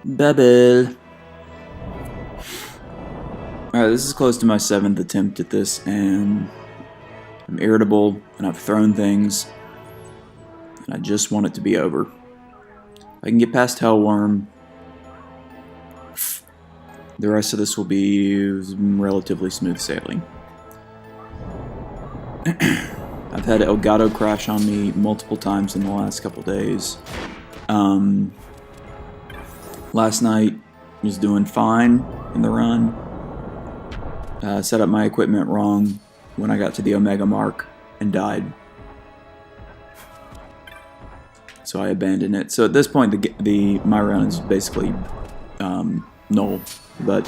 Bubble. Alright, this is close to my 7th attempt at this, and I'm irritable, and I've thrown things, and I just want it to be over. I can get past Hellworm. The rest of this will be relatively smooth sailing. I've had Egato crash on me multiple times in the last couple days. Last night was doing fine in the run. Set up my equipment wrong when I got to the Omega mark and died. So I abandoned it. So at this point, my run is basically null. But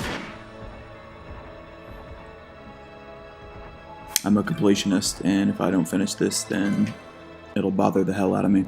I'm a completionist, and if I don't finish this, then it'll bother the hell out of me.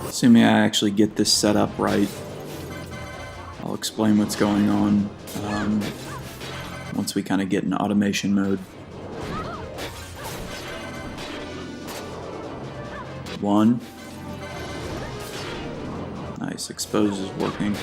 Assuming I actually get this set up right, I'll explain what's going on once we kind of get in automation mode. One. Nice, expose is working.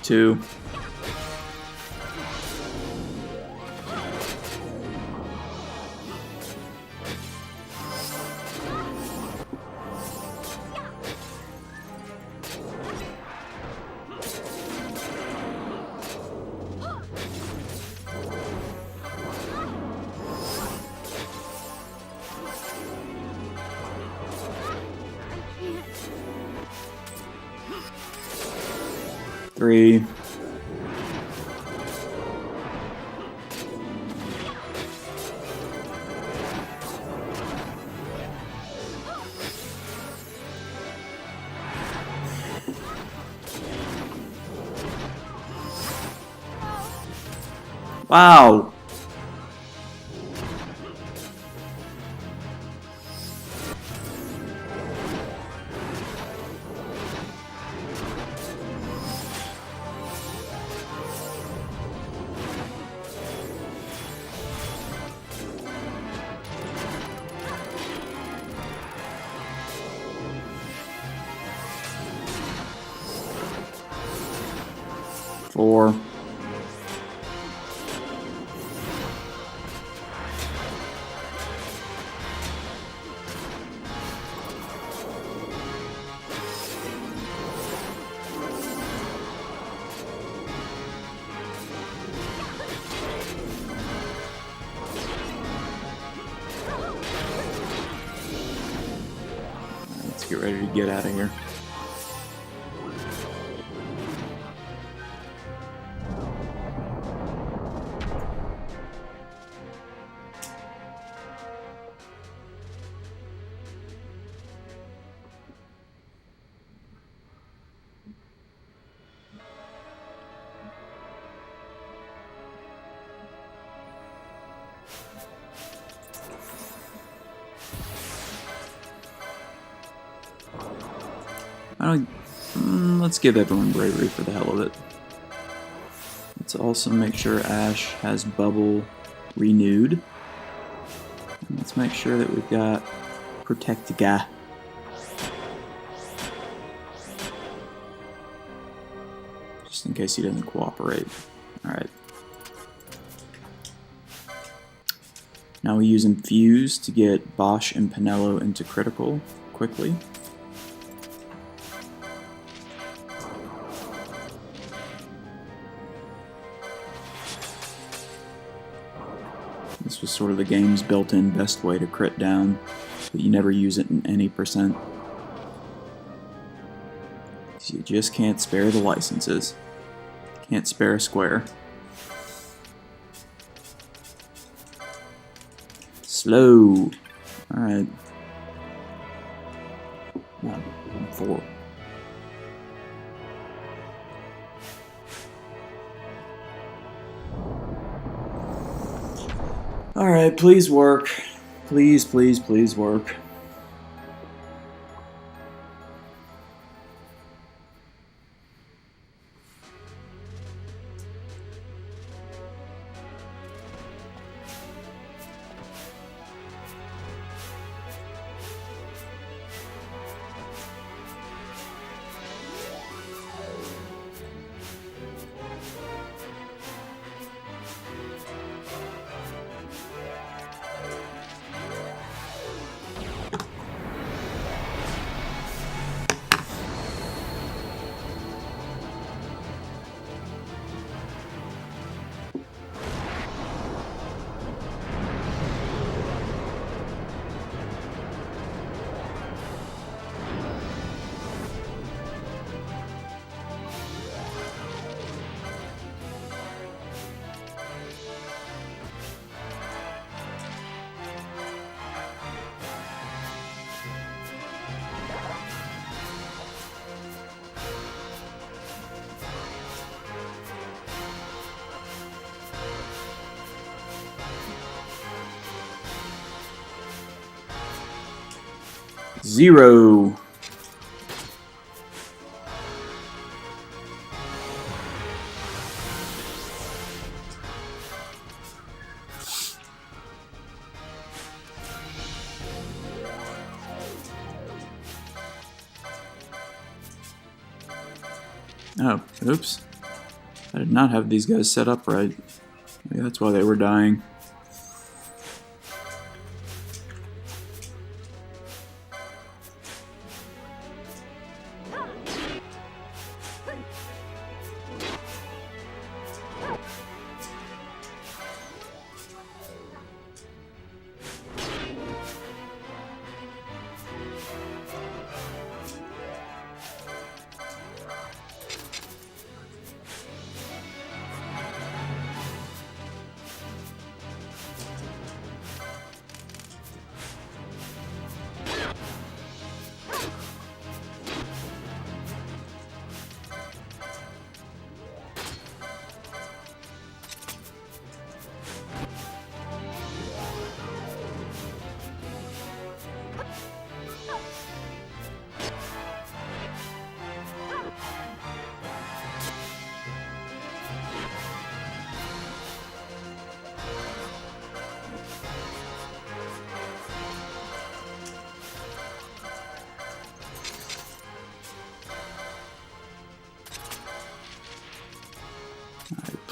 Two. Three. Wow. 4. Let's get ready to get out of here. Let's give everyone bravery for the hell of it. Let's also make sure Ash has bubble renewed. And let's make sure that we've got protect the guy. Just in case he doesn't cooperate. Alright. Now we use Infuse to get Bosch and Pinello into critical quickly. This was sort of the game's built-in best way to crit down, but you never use it in any percent. You just can't spare the licenses. Can't spare a square. Slow. Alright. 4. Alright, please work. Please, please, please work. Zero. Oh, oops. I did not have these guys set up right. Maybe that's why they were dying.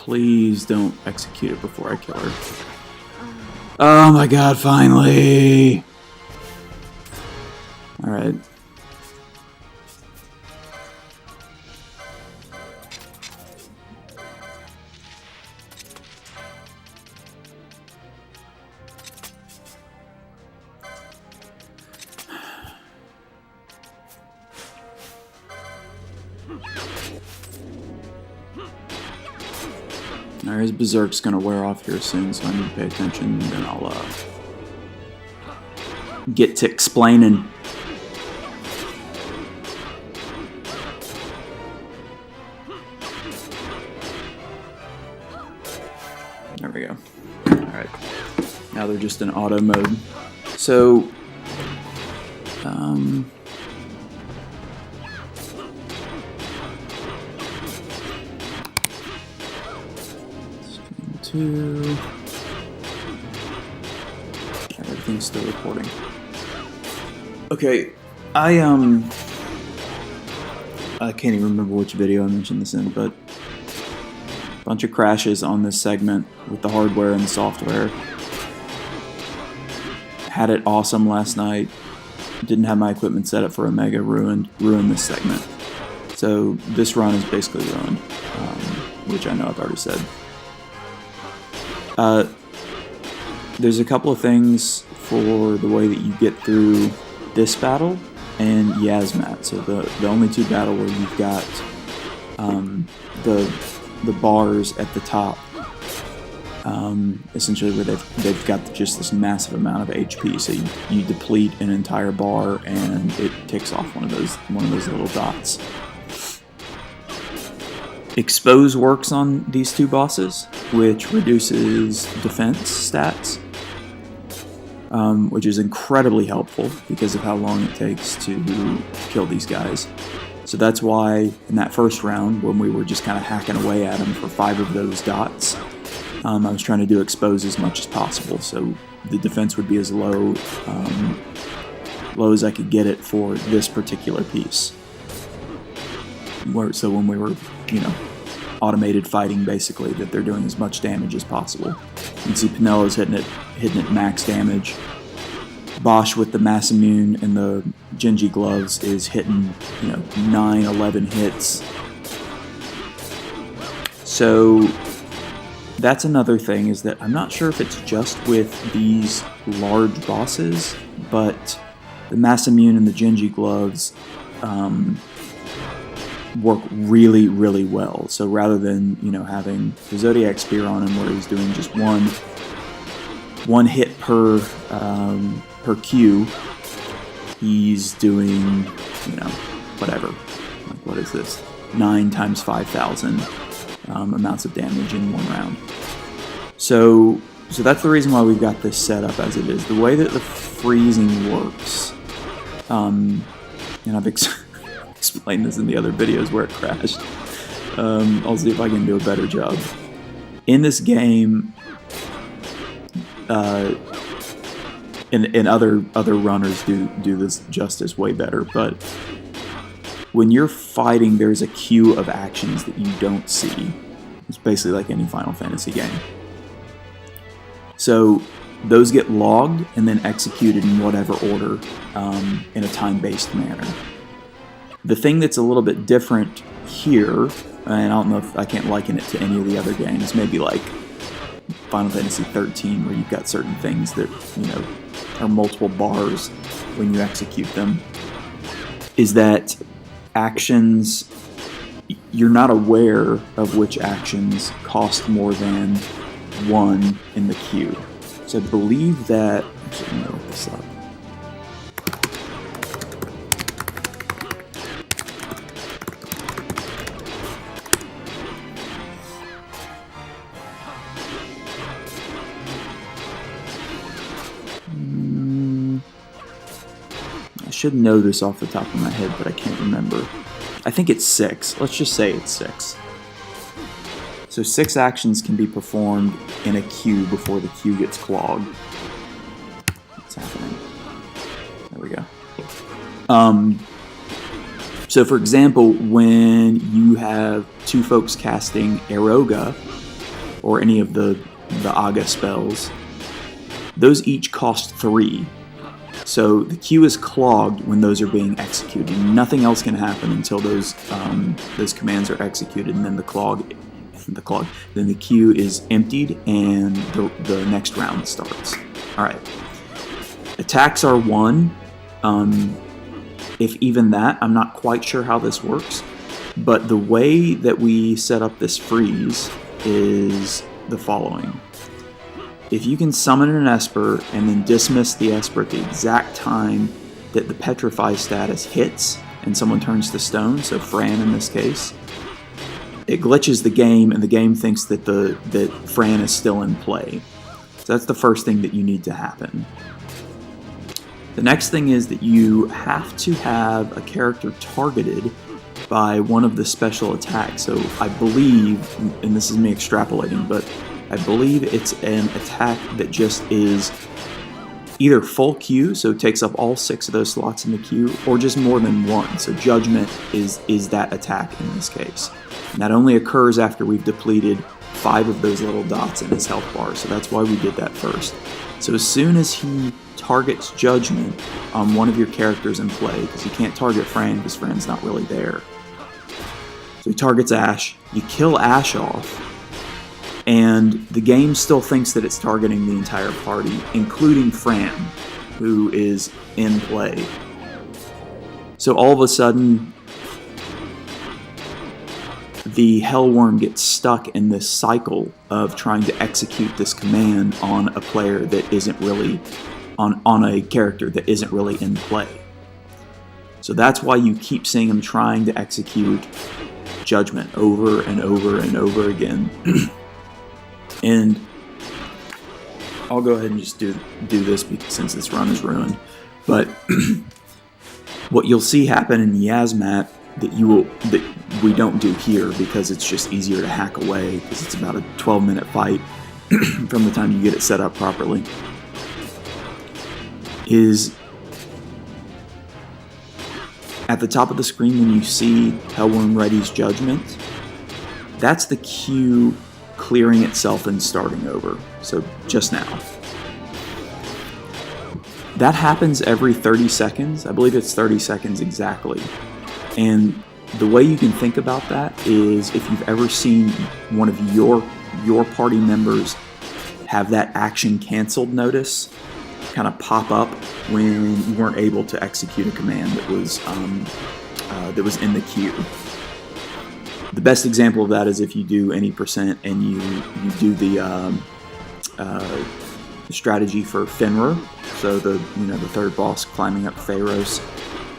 Please don't execute it before I kill her. Oh my god, finally! Alright. Alright, his Berserk's gonna wear off here soon, so I need to pay attention, and then I'll get to explaining. There we go. Alright. Now they're just in auto mode. So, everything's still recording. Okay, I can't even remember which video I mentioned this in, but a bunch of crashes on this segment with the hardware and the software. Had it awesome last night. Didn't have my equipment set up for Omega. Ruined this segment. So this run is basically ruined, which I know I've already said. There's a couple of things for the way that you get through this battle and Yasmat. So the only two battle where you've got the bars at the top, essentially where they've got just this massive amount of HP. So you deplete an entire bar and it takes off one of those little dots. Expose works on these two bosses, which reduces defense stats, which is incredibly helpful because of how long it takes to kill these guys. So that's why in that first round, when we were just kind of hacking away at them for 5 of those dots, I was trying to do expose as much as possible, so the defense would be as low as I could get it for this particular piece. So when we were, automated fighting, basically, that they're doing as much damage as possible. You can see Penelo's hitting it max damage. Bosch with the Mass Immune and the Genji gloves is hitting, 9, 11 hits. So that's another thing, is that I'm not sure if it's just with these large bosses, but the Mass Immune and the Genji gloves work really, really well. So rather than, having the Zodiac Spear on him where he's doing just one hit per Q, he's doing, whatever. Like, what is this? 9 times 5,000 amounts of damage in one round. So that's the reason why we've got this set up as it is. The way that the freezing works, and I've explained this in the other videos where it crashed. I'll see if I can do a better job. In this game, and other runners do this justice way better, but when you're fighting, there's a queue of actions that you don't see. It's basically like any Final Fantasy game. So those get logged and then executed in whatever order, in a time-based manner. The thing that's a little bit different here, and I don't know if I can't liken it to any of the other games, maybe like Final Fantasy XIII, where you've got certain things that, are multiple bars when you execute them, is that actions, you're not aware of which actions cost more than 1 in the queue. So I believe that, actually, I'm going to look this up. I should know this off the top of my head, but I can't remember. I think it's 6. Let's just say it's 6. So 6 actions can be performed in a queue before the queue gets clogged. What's happening? There we go. So for example, when you have 2 folks casting Eroga, or any of the Aga spells, those each cost 3. So the queue is clogged when those are being executed. Nothing else can happen until those commands are executed, and then then the queue is emptied and the next round starts. All right. Attacks are 1. If even that, I'm not quite sure how this works, but the way that we set up this freeze is the following. If you can summon an Esper and then dismiss the Esper at the exact time that the Petrify status hits and someone turns to stone, so Fran in this case, it glitches the game and the game thinks that that Fran is still in play. So that's the first thing that you need to happen. The next thing is that you have to have a character targeted by one of the special attacks. So I believe, and this is me extrapolating, but I believe it's an attack that just is either full queue, so it takes up all 6 of those slots in the queue, or just more than one. So Judgment is that attack in this case. And that only occurs after we've depleted 5 of those little dots in his health bar, so that's why we did that first. So as soon as he targets Judgment on one of your characters in play, because you can't target Fran because Fran's not really there. So he targets Ash, you kill Ash off, and the game still thinks that it's targeting the entire party, including Fran, who is in play. So all of a sudden, the Hellworm gets stuck in this cycle of trying to execute this command on a player that isn't really, on a character that isn't really in play. So that's why you keep seeing him trying to execute Judgment over and over and over again. And I'll go ahead and just do this since this run is ruined. But what you'll see happen in Yasmat that we don't do here, because it's just easier to hack away, because it's about a 12-minute fight from the time you get it set up properly, is at the top of the screen when you see Hellworm Ready's Judgment, that's the queue clearing itself and starting over. So just now. That happens every 30 seconds. I believe it's 30 seconds exactly. And the way you can think about that is if you've ever seen one of your party members have that action canceled notice kind of pop up when you weren't able to execute a command that was in the queue. The best example of that is if you do any percent and you do the strategy for Fenrir, so the third boss climbing up Pharos.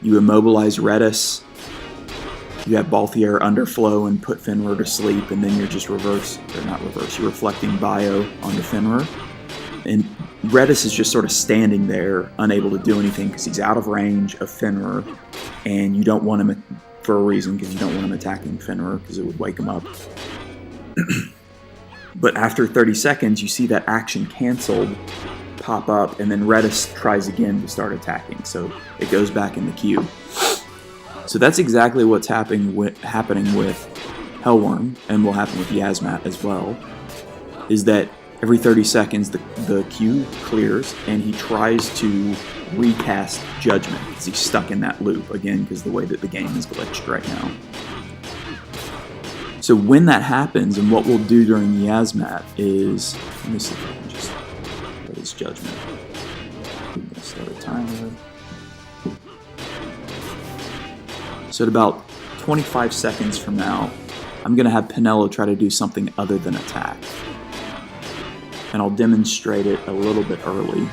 You immobilize Redis, you have Balthier underflow and put Fenrir to sleep, and then you're just you're reflecting bio onto Fenrir. And Redis is just sort of standing there, unable to do anything because he's out of range of Fenrir, and you don't want him for a reason, because you don't want him attacking Fenrir because it would wake him up. But after 30 seconds, you see that action canceled pop up, and then Redis tries again to start attacking, so it goes back in the queue. So that's exactly what's happening with Hellworm, and will happen with Yasmat as well, is that every 30 seconds the queue clears, and he tries to recast Judgment, because he's stuck in that loop, again, because the way that the game is glitched right now. So when that happens, and what we'll do during Yasmat is, let me see if I can just get his Judgment. I'm going to start a timer. So at about 25 seconds from now, I'm going to have Pinello try to do something other than attack. And I'll demonstrate it a little bit early.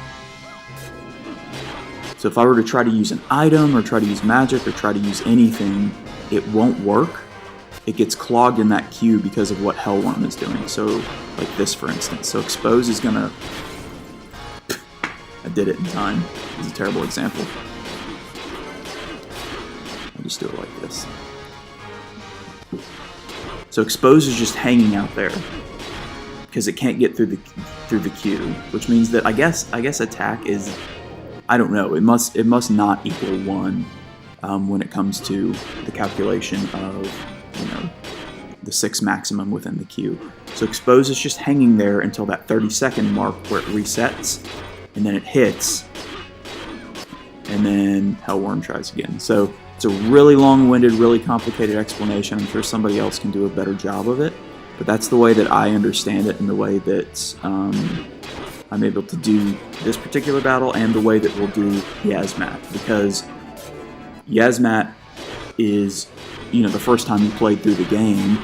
So if I were to try to use an item, or try to use magic, or try to use anything, it won't work. It gets clogged in that queue because of what Hellworm is doing. So, like this, for instance. So Expose is going to... I did it in time. It's a terrible example. I'll just do it like this. So Expose is just hanging out there because it can't get through the queue, which means that I guess attack is, I don't know, it must not equal 1 when it comes to the calculation of the 6 maximum within the queue. So expose is just hanging there until that 30-second mark where it resets, and then it hits, and then Hellworm tries again. So it's a really long-winded, really complicated explanation. I'm sure somebody else can do a better job of it, but that's the way that I understand it and the way that I'm able to do this particular battle and the way that we'll do Yazmat, because Yazmat is, you know, the first time you played through the game,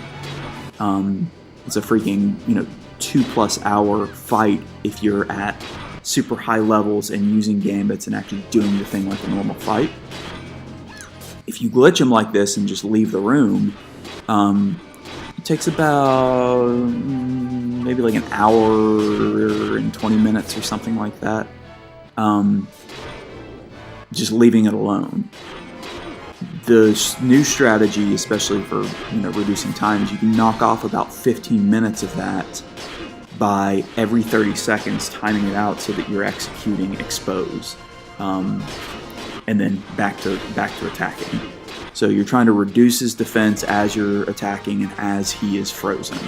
it's a freaking, you know, 2+ hour fight if you're at super high levels and using gambits and actually doing the thing like a normal fight. If you glitch them like this and just leave the room, it takes about maybe like an hour and 20 minutes or something like that, just leaving it alone. The new strategy, especially for, you know, reducing times, you can knock off about 15 minutes of that by every 30 seconds timing it out so that you're executing expose, and then back to attacking. So you're trying to reduce his defense as you're attacking and as he is frozen.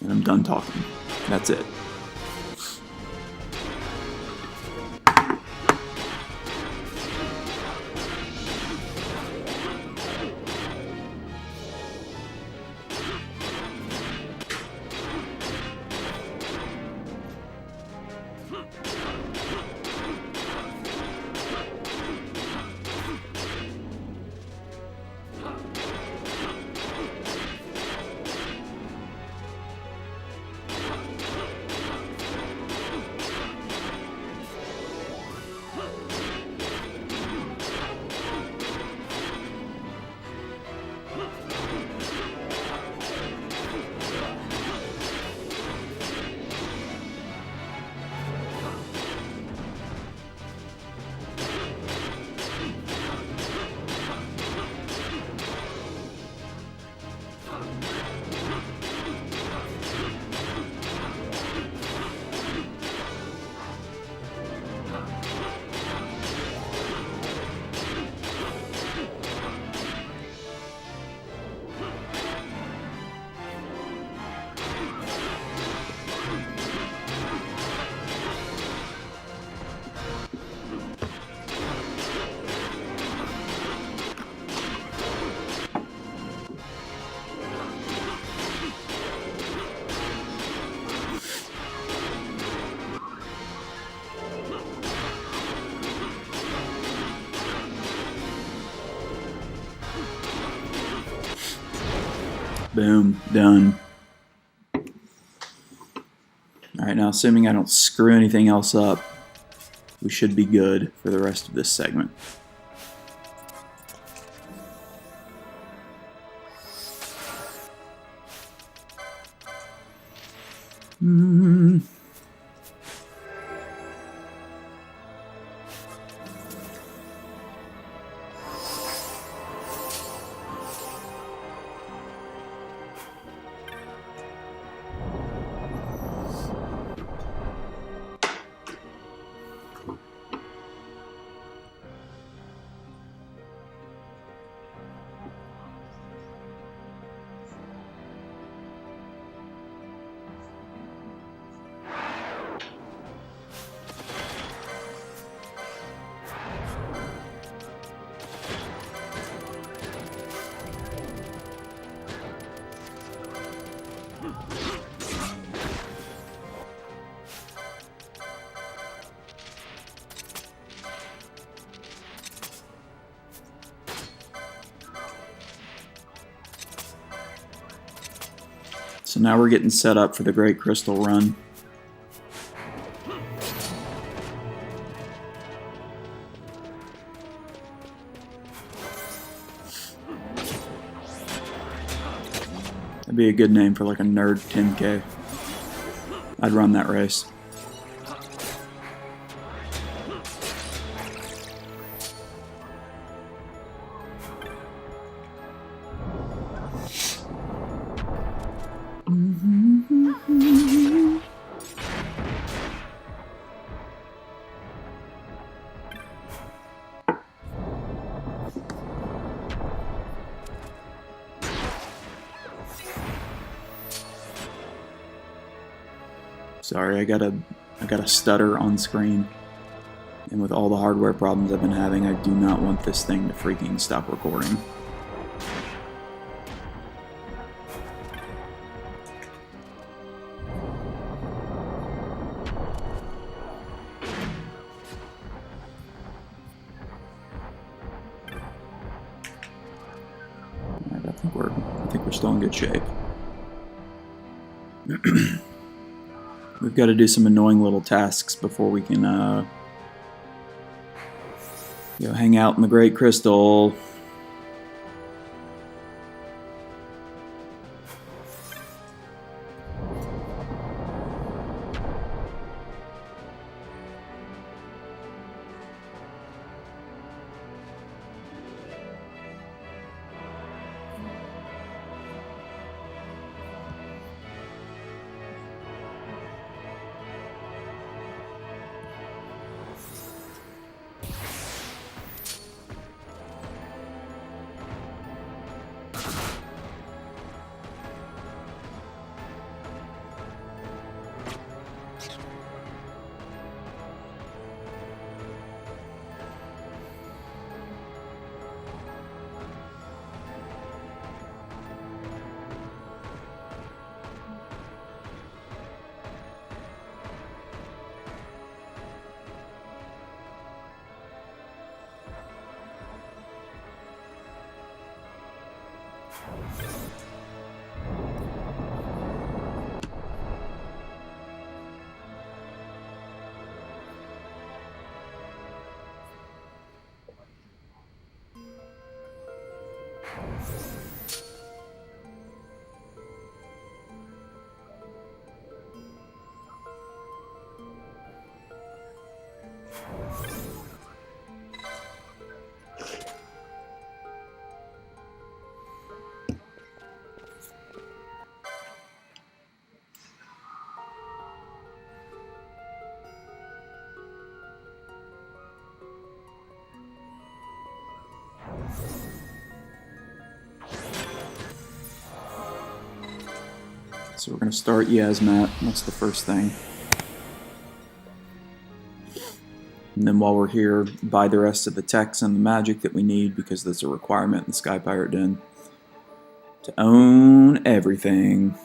And I'm done talking. That's it. Boom, done. Alright, now assuming I don't screw anything else up, we should be good for the rest of this segment. So now we're getting set up for the Great Crystal Run. That'd be a good name for like a nerd 10K. I'd run that race. Sorry, I got a stutter on screen. And with all the hardware problems I've been having, I do not want this thing to freaking stop recording. Alright, I think we're still in good shape. We've got to do some annoying little tasks before we can go hang out in the Great Crystal. So we're going to start Yasmat. That's the first thing. And then while we're here, buy the rest of the techs and the magic that we need, because that's a requirement in the Sky Pirate Den to own everything.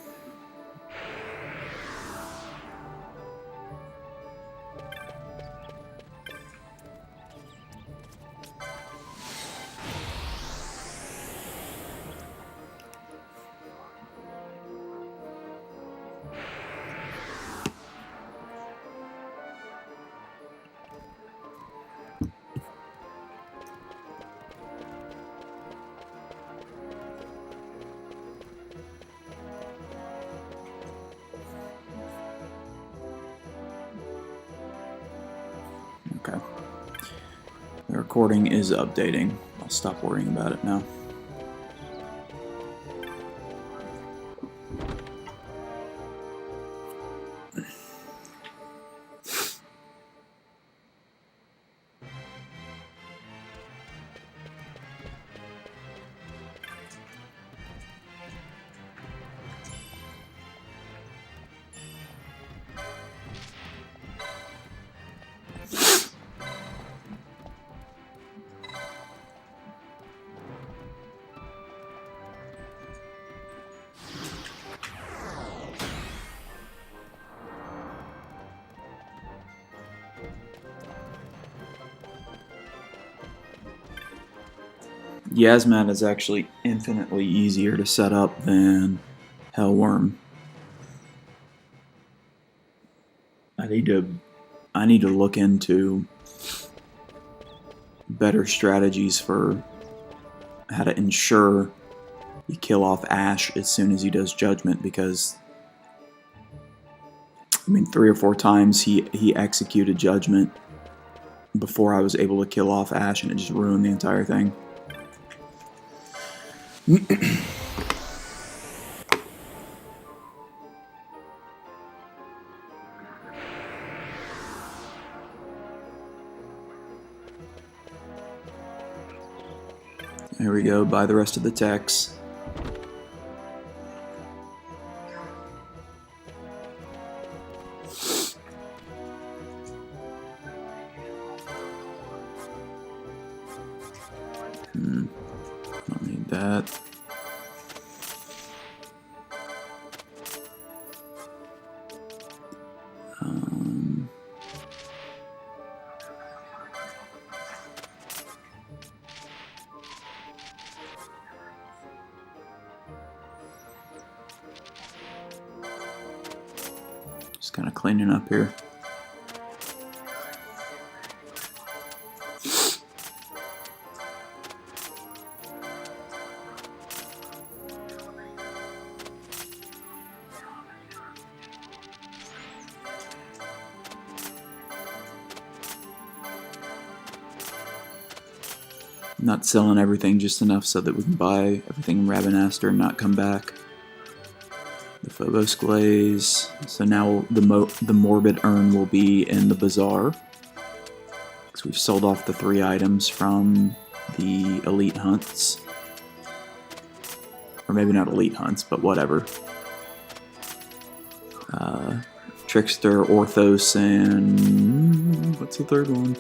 Okay. The recording is updating. I'll stop worrying about it now. Yasmat is actually infinitely easier to set up than Hellworm. I need to look into better strategies for how to ensure you kill off Ash as soon as he does Judgment, because I mean 3 or 4 times he executed Judgment before I was able to kill off Ash, and it just ruined the entire thing. There we go, buy the rest of the techs. Don't need that. Just kind of cleaning up here. Not selling everything, just enough so that we can buy everything in Ravenaster and not come back. The Phobos Glaze. So now the Morbid Urn will be in the Bazaar. Because we've sold off the 3 items from the Elite Hunts. Or maybe not Elite Hunts, but whatever. Trickster, Orthos, and... what's the third one?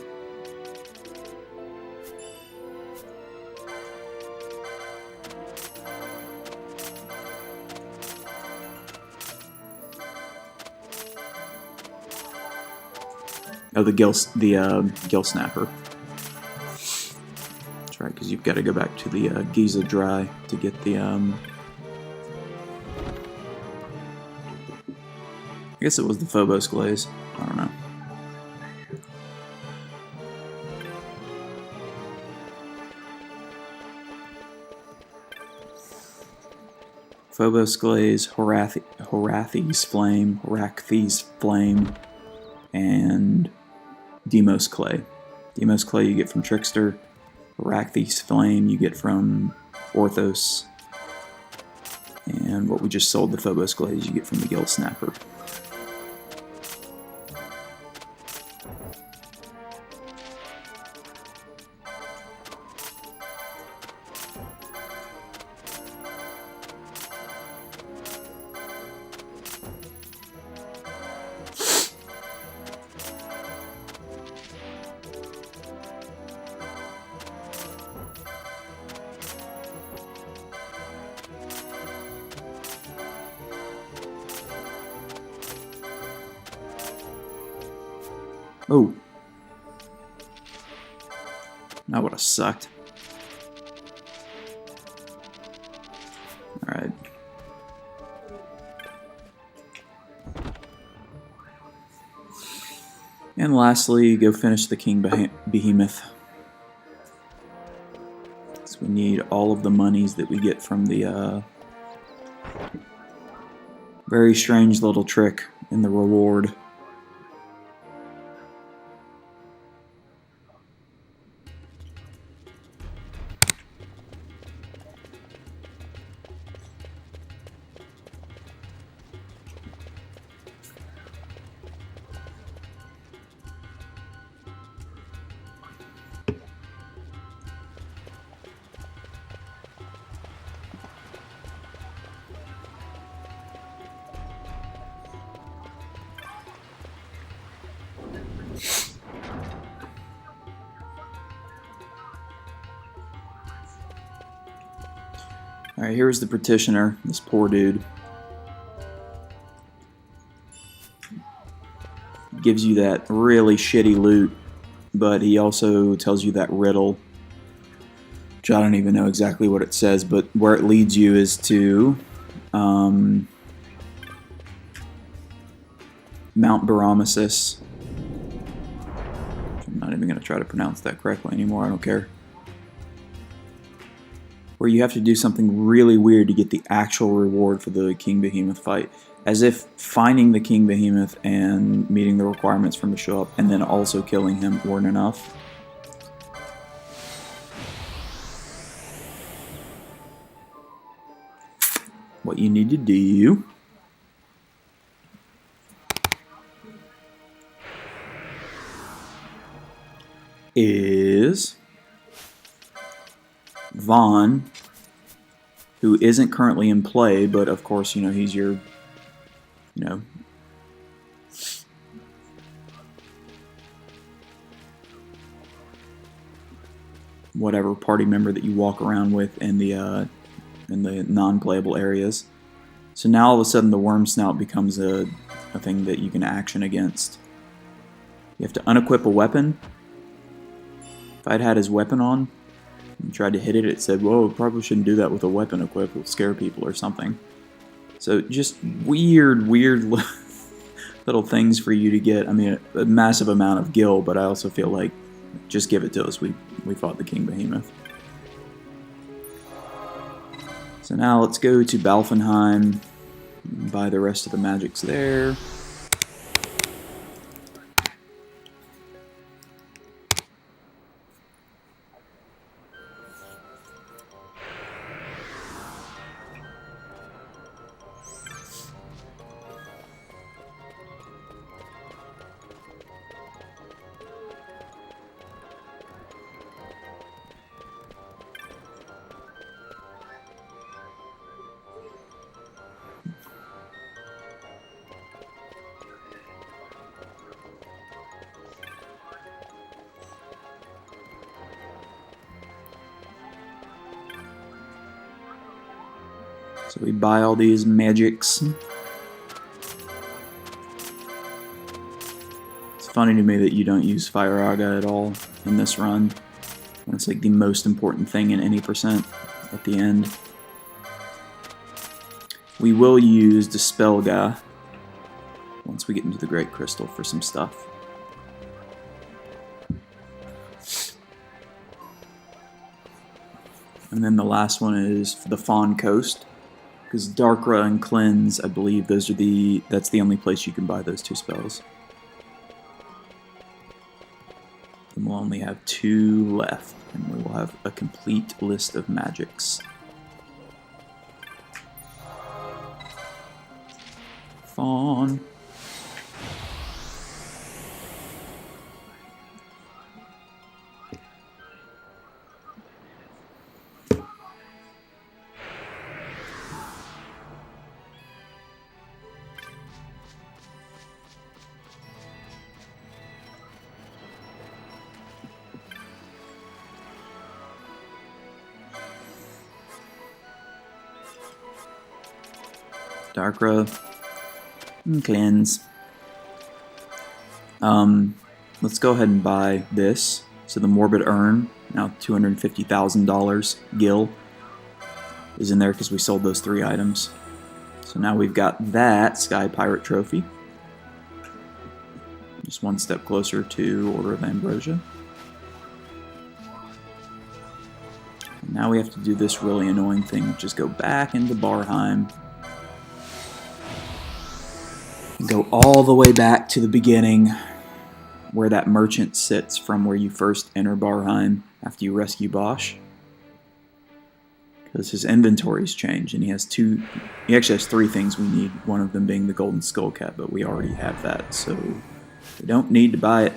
Oh, the Gill Snapper. That's right, because you've got to go back to the Giza Dry to get the I guess it was the Phobos Glaze. I don't know. Phobos Glaze, Horathi's Flame, and Demos Clay. Demos Clay you get from Trickster. Horathi's Flame you get from Orthos. And what we just sold, the Phobos Glaze, you get from the Gill Snapper. Oh. That would have sucked. Alright. And lastly, go finish the King Behemoth. So we need all of the monies that we get from the very strange little trick in the reward. Alright, here's the Petitioner, this poor dude. Gives you that really shitty loot, but he also tells you that riddle, which I don't even know exactly what it says, but where it leads you is to Mount Baromesis. I'm not even going to try to pronounce that correctly anymore, I don't care. Where you have to do something really weird to get the actual reward for the King Behemoth fight. As if finding the King Behemoth and meeting the requirements from the show up and then also killing him weren't enough. What you need to do is Vaughn, who isn't currently in play, but of course, you know, he's your, you know, whatever party member that you walk around with in the non-playable areas. So now all of a sudden the worm snout becomes a thing that you can action against. You have to unequip a weapon. If I'd had his weapon on and tried to hit it, it said, whoa, probably shouldn't do that with a weapon equipped, it'll scare people or something. So just weird little things for you to get. I mean, a massive amount of gil, but I also feel like just give it to us. We fought the King Behemoth. So now let's go to Balfenheim, buy the rest of the magics there. So we buy all these magics. It's funny to me that you don't use Fire Aga at all in this run. It's like the most important thing in any percent at the end. We will use Dispelga once we get into the Great Crystal for some stuff. And then the last one is for the Fawn Coast. Because Darkra and Cleanse, I believe that's the only place you can buy those two spells. And we'll only have 2 left, and we will have a complete list of magics. Fawn. Darkra and Cleanse. Let's go ahead and buy this. So the Morbid Urn, now $250,000 gil, is in there because we sold those 3 items. So now we've got that Sky Pirate Trophy. Just one step closer to Order of Ambrosia. And now we have to do this really annoying thing, which is go back into Barheim. Go all the way back to the beginning where that merchant sits from where you first enter Barheim after you rescue Bosch. Because his inventory's changed and he actually has 3 things we need, one of them being the Golden Skull Cap, but we already have that, so we don't need to buy it.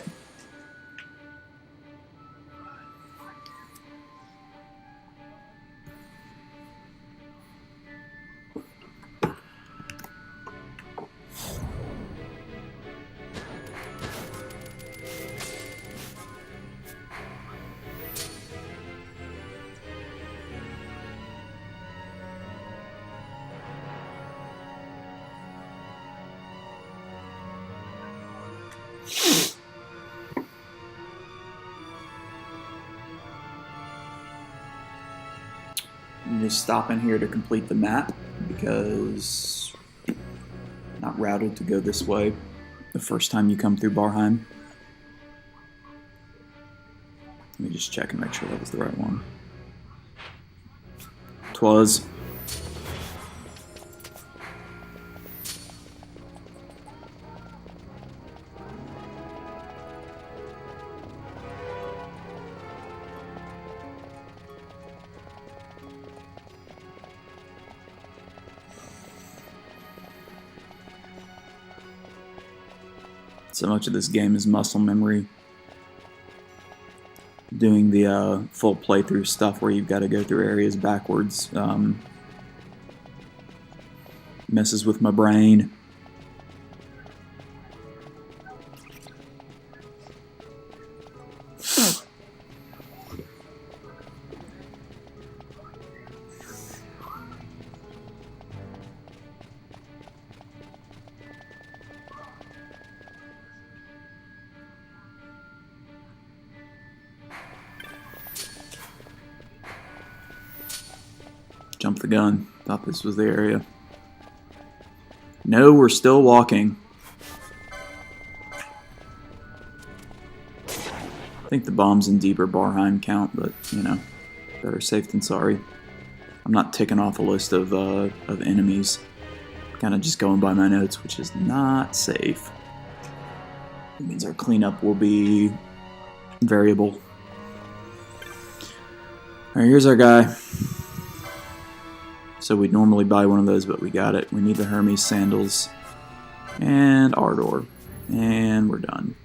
I'm just stopping here to complete the map because I'm not routed to go this way the first time you come through Barheim. Let me just check and make sure that was the right one. 'Twas. So much of this game is muscle memory. Doing the full playthrough stuff where you've got to go through areas backwards messes with my brain. Jumped the gun. Thought this was the area. No, we're still walking. I think the bombs in Dieber Barheim count, but, you know, better safe than sorry. I'm not ticking off a list of enemies. Kind of just going by my notes, which is not safe. It means our cleanup will be variable. Alright, here's our guy. So we'd normally buy one of those, but we got it. We need the Hermes sandals and Ardor. And we're done.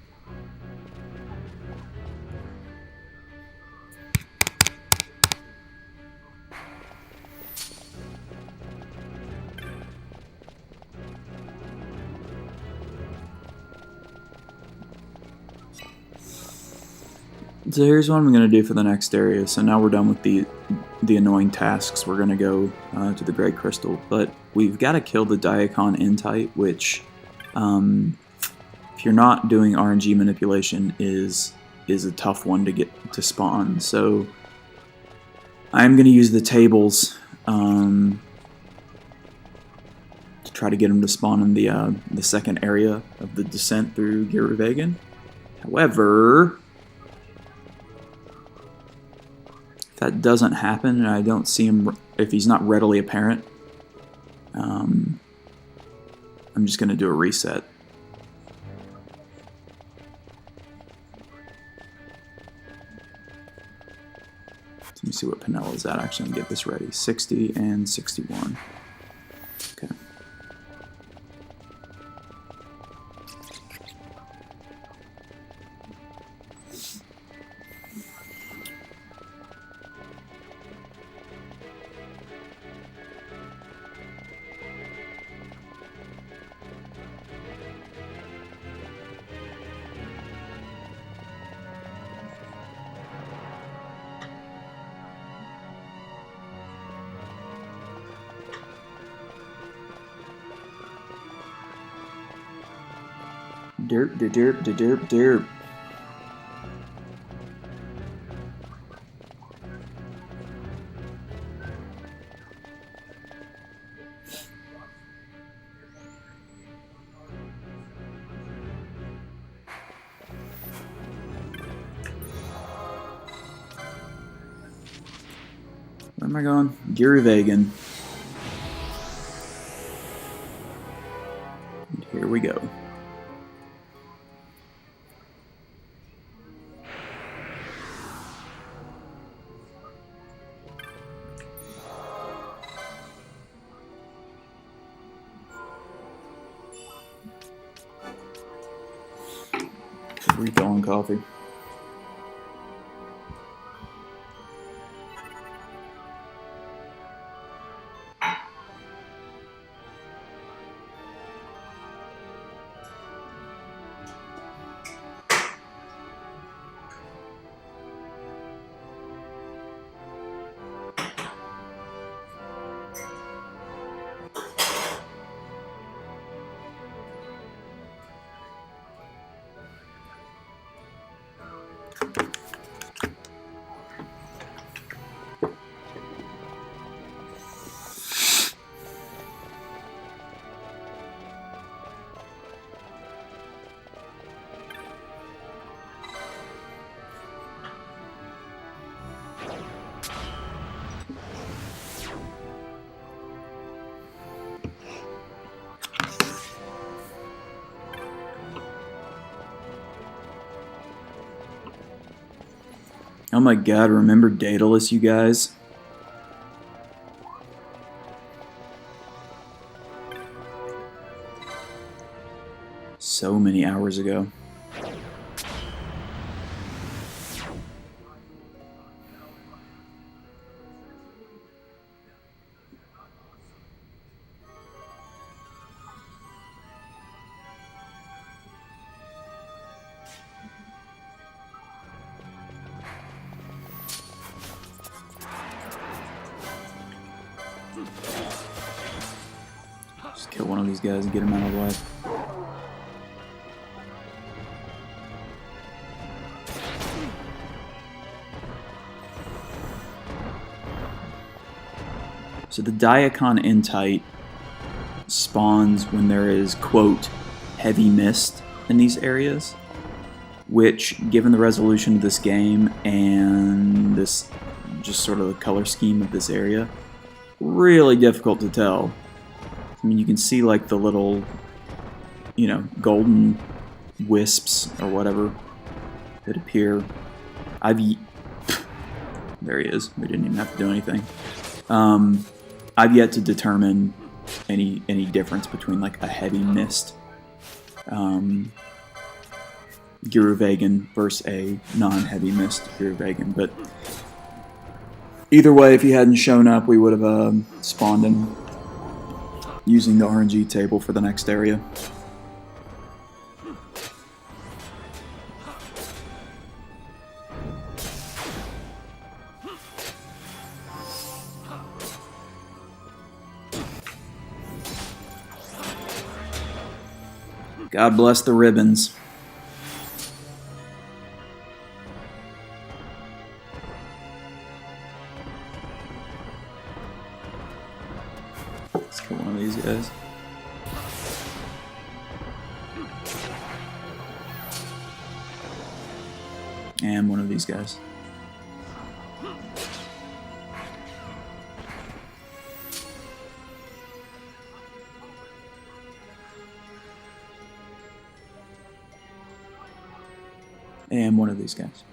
So here's what I'm going to do for the next area. So now we're done with the annoying tasks. We're going to go to the Great Crystal. But we've got to kill the Diacon Entite, which, if you're not doing RNG manipulation, is a tough one to get to spawn. So I'm going to use the tables to try to get them to spawn in the second area of the descent through Giruvegan. However, that doesn't happen, and I don't see him, if he's not readily apparent, I'm just going to do a reset. Let me see what Penella's at. Actually, get this ready. 60 and 61. Okay. Derp, derp, derp, derp. Where am I going? Giruvegan. And here we go. Refill on coffee. Oh my god, remember Daedalus, you guys? So many hours ago. Just kill one of these guys and get him out of the way. So the Diacon Entite spawns when there is, quote, heavy mist in these areas, which, given the resolution of this game and this just sort of the color scheme of this area, really difficult to tell. I mean, you can see like the little, you know, golden wisps or whatever that appear. There he is. We didn't even have to do anything. I've yet to determine any difference between like a heavy mist Giruvegan versus a non-heavy mist Giruvegan, but either way, if he hadn't shown up, we would have spawned him using the RNG table for the next area. God bless the ribbons. Let's kill one of these guys. And one of these guys. And one of these guys.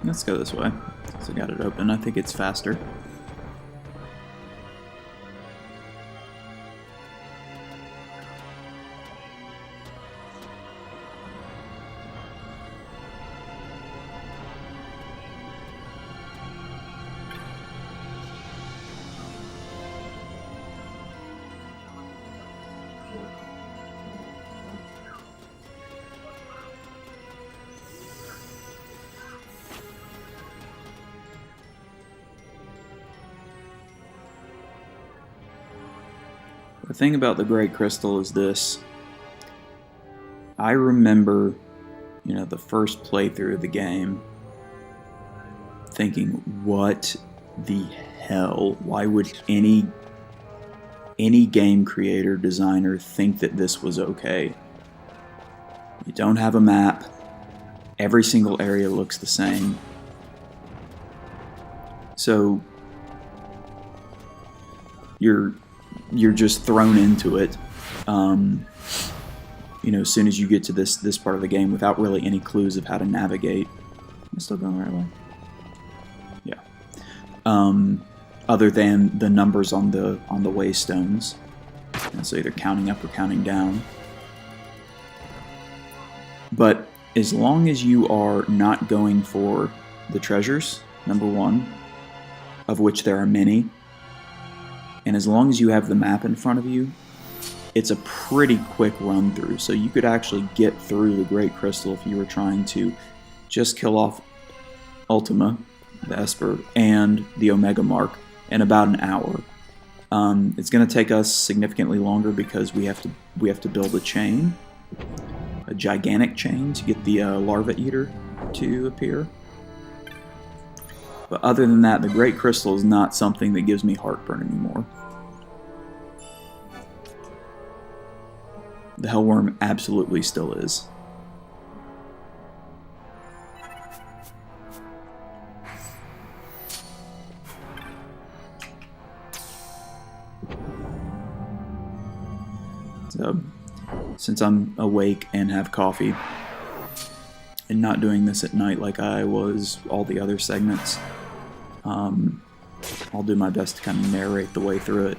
Let's go this way, because I got it open. I think it's faster. The thing about the Great Crystal is this. I remember, you know, the first playthrough of the game thinking, what the hell? Why would any game creator, designer think that this was okay? You don't have a map. Every single area looks the same. So you're just thrown into it, you know, as soon as you get to this part of the game without really any clues of how to navigate. Am I still going the right way? Yeah. Other than the numbers on the waystones, and so either counting up or counting down. But as long as you are not going for the treasures, number one, of which there are many, and as long as you have the map in front of you, it's a pretty quick run through. So you could actually get through the Great Crystal if you were trying to just kill off Ultima, the Esper, and the Omega Mark in about an hour. It's going to take us significantly longer because we have to build a chain, a gigantic chain, to get the Larva Eater to appear. But other than that, the Great Crystal is not something that gives me heartburn anymore. The Hellworm absolutely still is. So, since I'm awake and have coffee, and not doing this at night like I was all the other segments, I'll do my best to kind of narrate the way through it.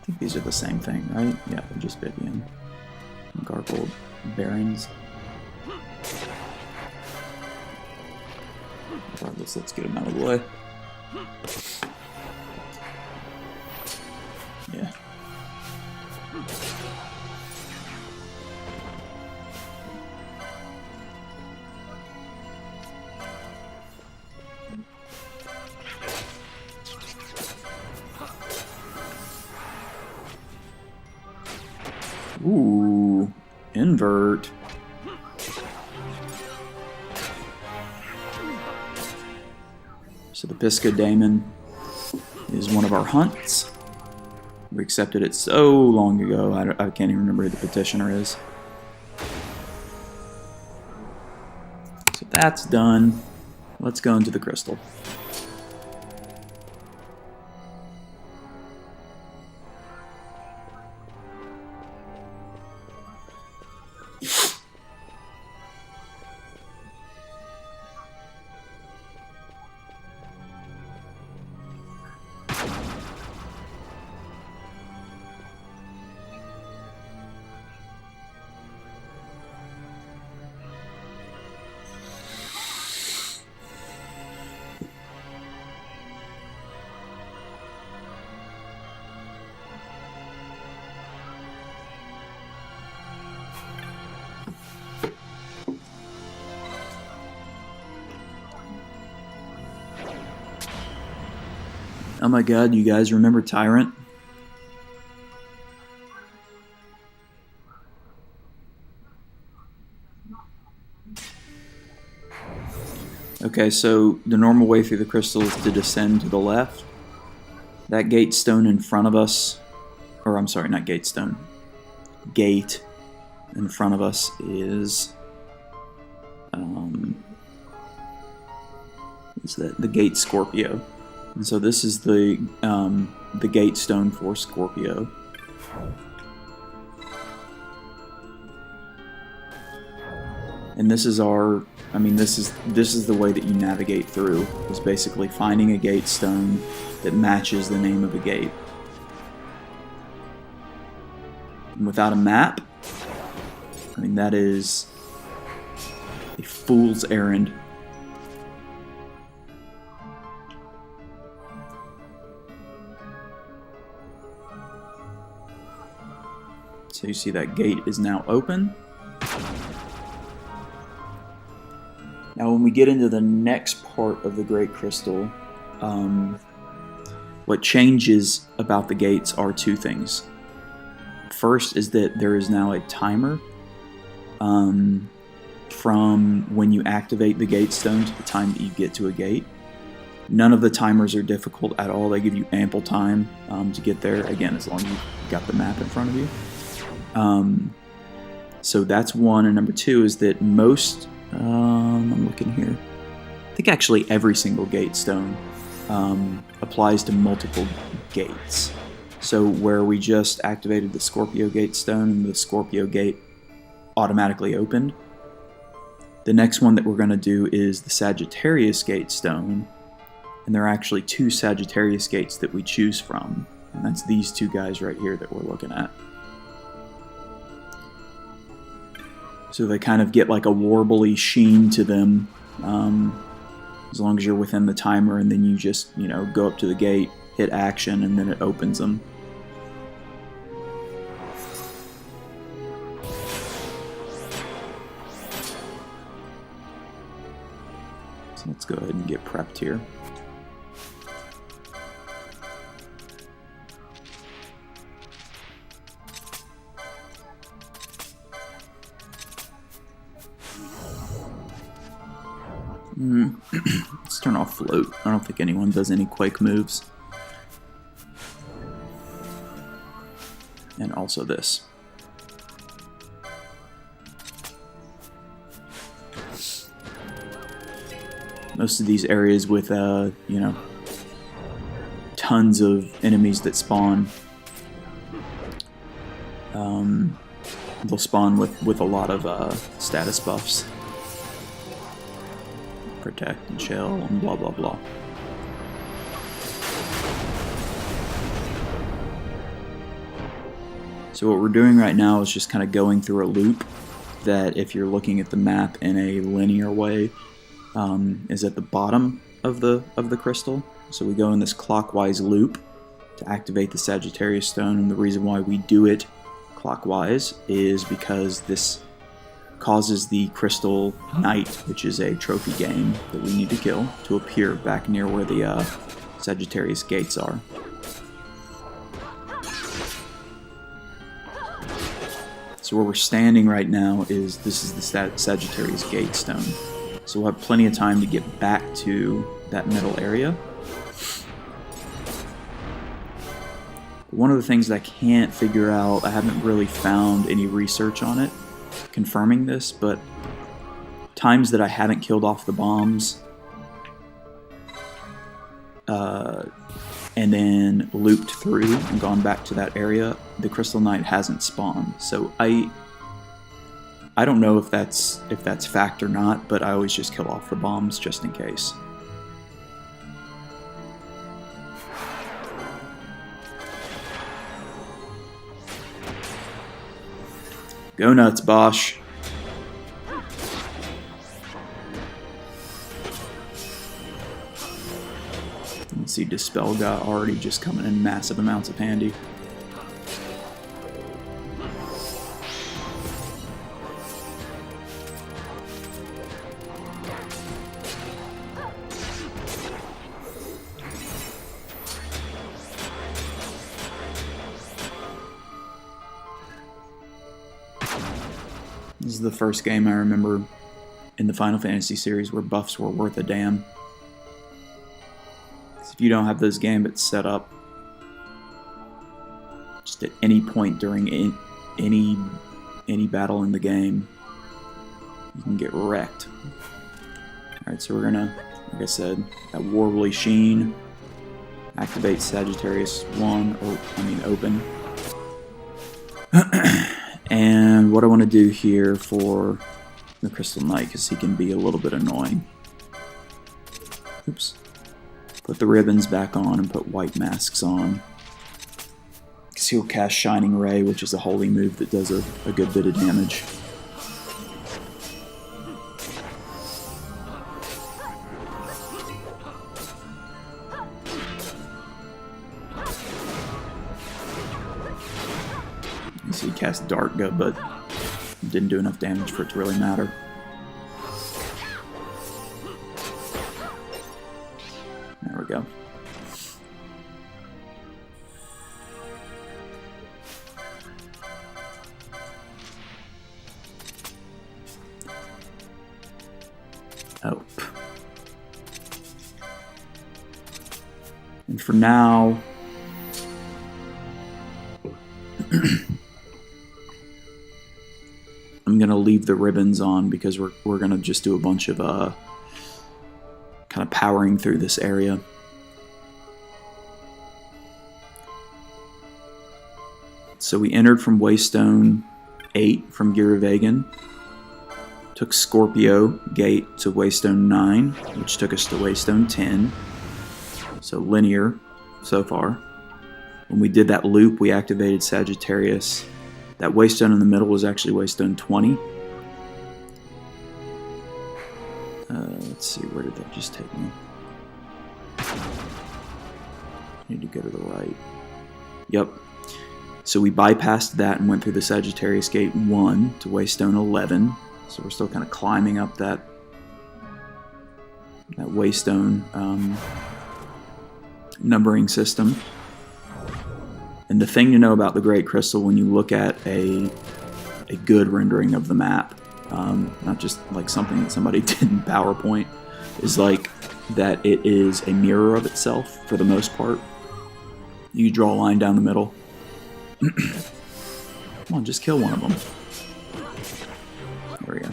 think these are the same thing, right? Yeah, they're just Vivian. Garbled Barons. Regardless, let's get them out of the way. Yeah. Ooh, invert. So the Pisca Daemon is one of our hunts. We accepted it so long ago, I can't even remember who the petitioner is. So that's done. Let's go into the crystal. Oh my god, you guys remember Tyrant? Okay, so the normal way through the crystal is to descend to the left. That gate stone in front of us, or I'm sorry, not gate stone. Gate in front of us is the gate Scorpio. And so this is the gate stone for Scorpio. And this is our, this is the way that you navigate through, is basically finding a gate stone that matches the name of a gate. And without a map, that is a fool's errand. So you see that gate is now open. Now when we get into the next part of the Great Crystal, what changes about the gates are two things. First is that there is now a timer from when you activate the gate stone to the time that you get to a gate. None of the timers are difficult at all. They give you ample time to get there, again, as long as you've got the map in front of you. So that's one, and number two is that most, I'm looking here, I think actually every single gate stone applies to multiple gates. So where we just activated the Scorpio gate stone and the Scorpio gate automatically opened, the next one that we're going to do is the Sagittarius gate stone, and there are actually two Sagittarius gates that we choose from, and that's these two guys right here that we're looking at. So they kind of get like a warbly sheen to them, as long as you're within the timer, and then you just, go up to the gate, hit action, and then it opens them. So let's go ahead and get prepped here. Let's turn off float. I don't think anyone does any quake moves. And also this. Most of these areas with, tons of enemies that spawn, they'll spawn with a lot of status buffs. Protect and chill and blah blah blah. So what we're doing right now is just kind of going through a loop that, if you're looking at the map in a linear way, is at the bottom of the crystal. So we go in this clockwise loop to activate the Sagittarius stone, and the reason why we do it clockwise is because this causes the Crystal Knight, which is a trophy game that we need to kill, to appear back near where the Sagittarius gates are. So where we're standing right now is the Sagittarius gate stone. So we'll have plenty of time to get back to that middle area. One of the things that I can't figure out, I haven't really found any research on it confirming this, but times that I haven't killed off the bombs and then looped through and gone back to that area, the Crystal Knight hasn't spawned. So I don't know if that's fact or not, but I always just kill off the bombs just in case. Go nuts, Bosch. You can see Dispel got already just coming in massive amounts of handy. This is the first game I remember in the Final Fantasy series where buffs were worth a damn. If you don't have those gambits set up, just at any point during any battle in the game, you can get wrecked. Alright, so we're gonna, like I said, that Warbly Sheen, activate Sagittarius 1, open. And what I want to do here for the Crystal Knight, because he can be a little bit annoying. Oops. Put the ribbons back on and put white masks on. Because he'll cast Shining Ray, which is a holy move that does a good bit of damage. So he cast Dartga, but didn't do enough damage for it to really matter. There we go. Oh. And for now, I'm going to leave the ribbons on because we're going to just do a bunch of kind of powering through this area. So we entered from Waystone 8 from Giravegan, took Scorpio Gate to Waystone 9, which took us to Waystone 10, so linear so far. When we did that loop, we activated Sagittarius. That Waystone in the middle was actually Waystone 20. Let's see, where did that just take me? Need to go to the right. Yep. So we bypassed that and went through the Sagittarius Gate 1 to Waystone 11. So we're still kind of climbing up that Waystone numbering system. And the thing to know about the Great Crystal when you look at a good rendering of the map, not just like something that somebody did in PowerPoint, is like that it is a mirror of itself for the most part. You draw a line down the middle. Come on, just kill one of them. There we go.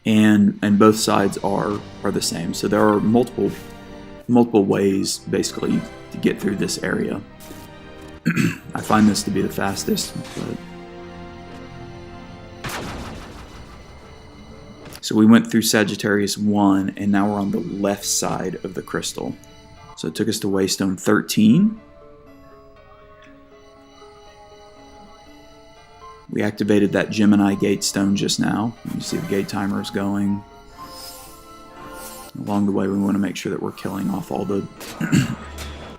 And both sides are the same. So there are multiple ways basically to get through this area. I find this to be the fastest. So we went through Sagittarius 1 and now we're on the left side of the crystal. So it took us to Waystone 13 We activated that Gemini gate stone just now. You see the gate timer is going. Along the way, we want to make sure that we're killing off all the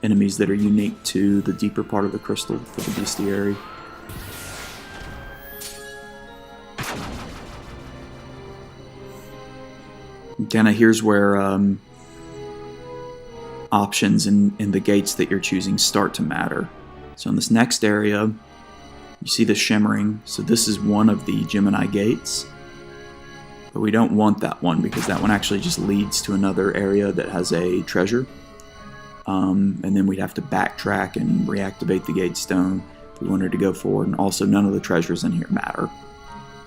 enemies that are unique to the deeper part of the crystal for the bestiary. Kind of here's where options in the gates that you're choosing start to matter. So in this next area, you see the shimmering. So this is one of the Gemini gates. But we don't want that one because that one actually just leads to another area that has a treasure. And then we'd have to backtrack and reactivate the gate stone if we wanted to go forward. And also none of the treasures in here matter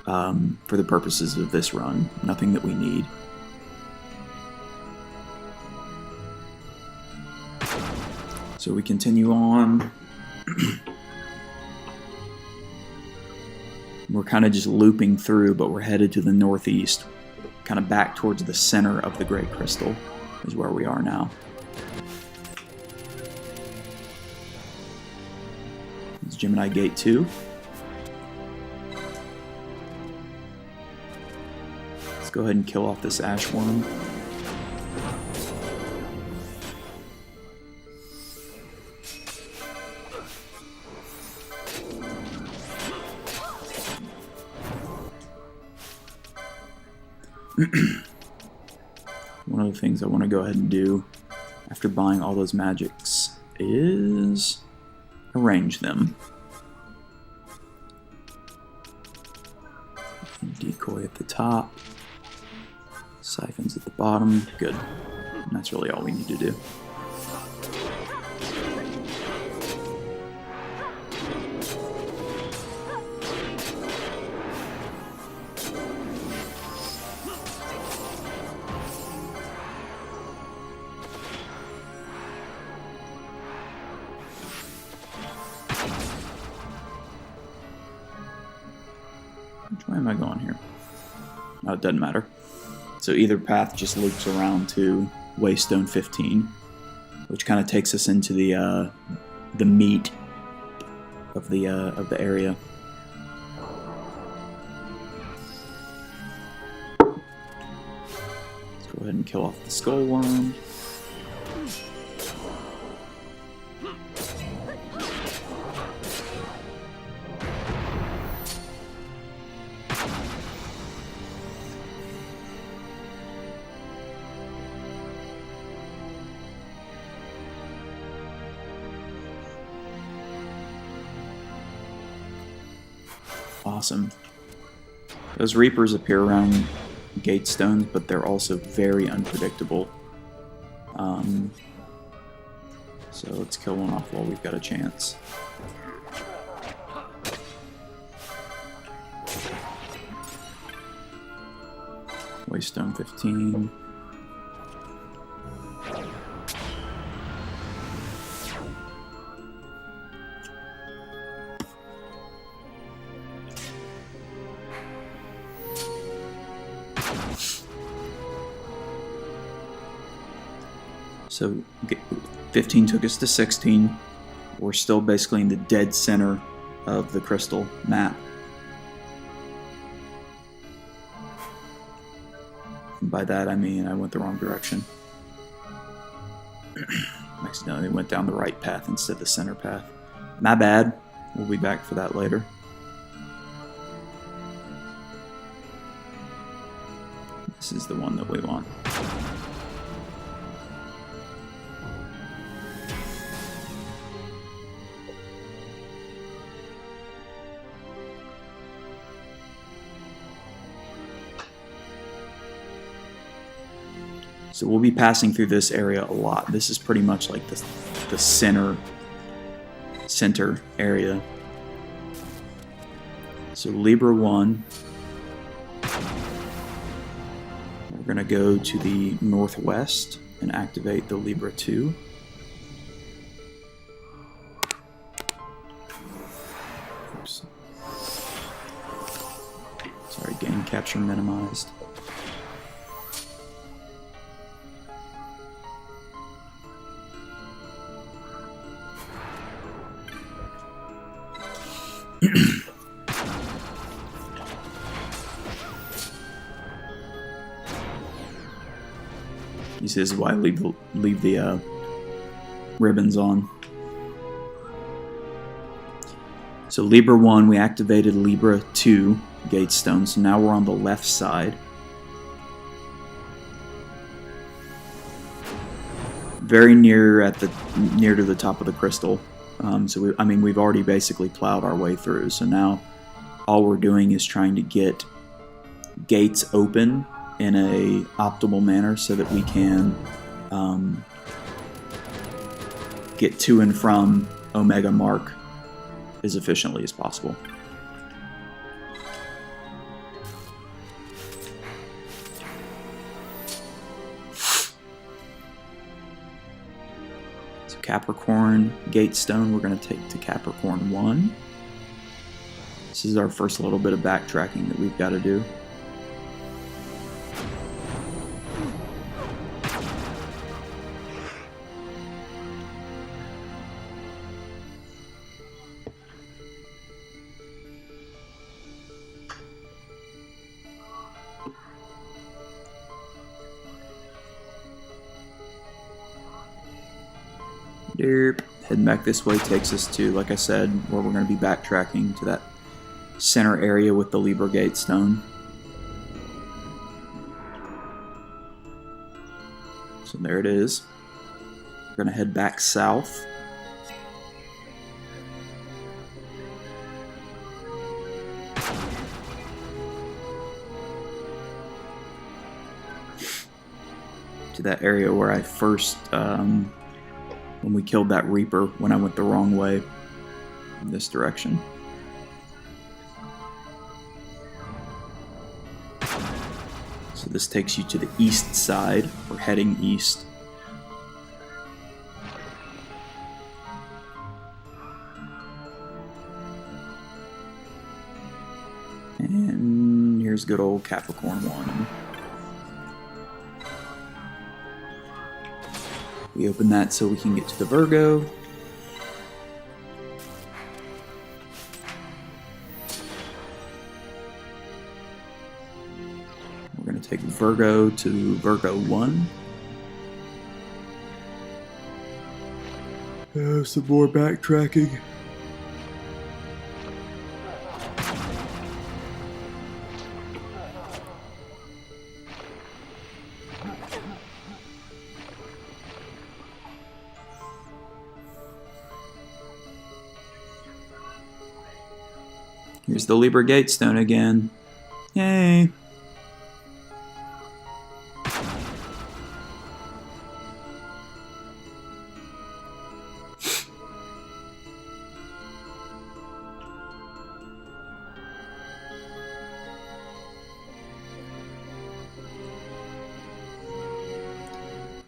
for the purposes of this run. Nothing that we need. So we continue on. We're kind of just looping through, but we're headed to the northeast, kind of back towards the center of the Great Crystal is where we are now. It's Gemini Gate 2. Let's go ahead and kill off this ash worm. One of the things I want to go ahead and do after buying all those magics is arrange them. Decoy at the top, siphons at the bottom. Good. And that's really all we need to do. Which way am I going here? Oh, it doesn't matter. So either path just loops around to Waystone 15, which kind of takes us into the meat of the area. Let's go ahead and kill off the skull worm. Awesome. Those Reapers appear around gate stones, but they're also very unpredictable. So let's kill one off while we've got a chance. Waystone 15. So 15 took us to 16. We're still basically in the dead center of the crystal map. And by that I mean I went the wrong direction. Accidentally went down the right path instead of the center path. My bad. We'll be back for that later. This is the one that we want. So we'll be passing through this area a lot. This is pretty much like the center area. So Libra 1. We're going to go to the northwest and activate the Libra 2. Oops. Sorry, game capture minimized. This is why I leave the ribbons on. So Libra 1, we activated Libra 2 gate stone, so now we're on the left side. Very near to the top of the crystal. So we've already basically plowed our way through. So now all we're doing is trying to get gates open in a optimal manner so that we can get to and from Omega Mark as efficiently as possible. So Capricorn gate stone we're going to take to Capricorn 1. This is our first little bit of backtracking that we've got to do. Derp. Heading back this way takes us to, like I said, where we're going to be backtracking to that center area with the Libra gate stone. So there it is. We're going to head back south. To that area where I first when we killed that Reaper when I went the wrong way in this direction. So this takes you to the east side. We're heading east. And here's good old Capricorn 1. We open that so we can get to the Virgo. We're going to take Virgo to Virgo 1. Some more backtracking. Here's the Libra gate stone again. Yay!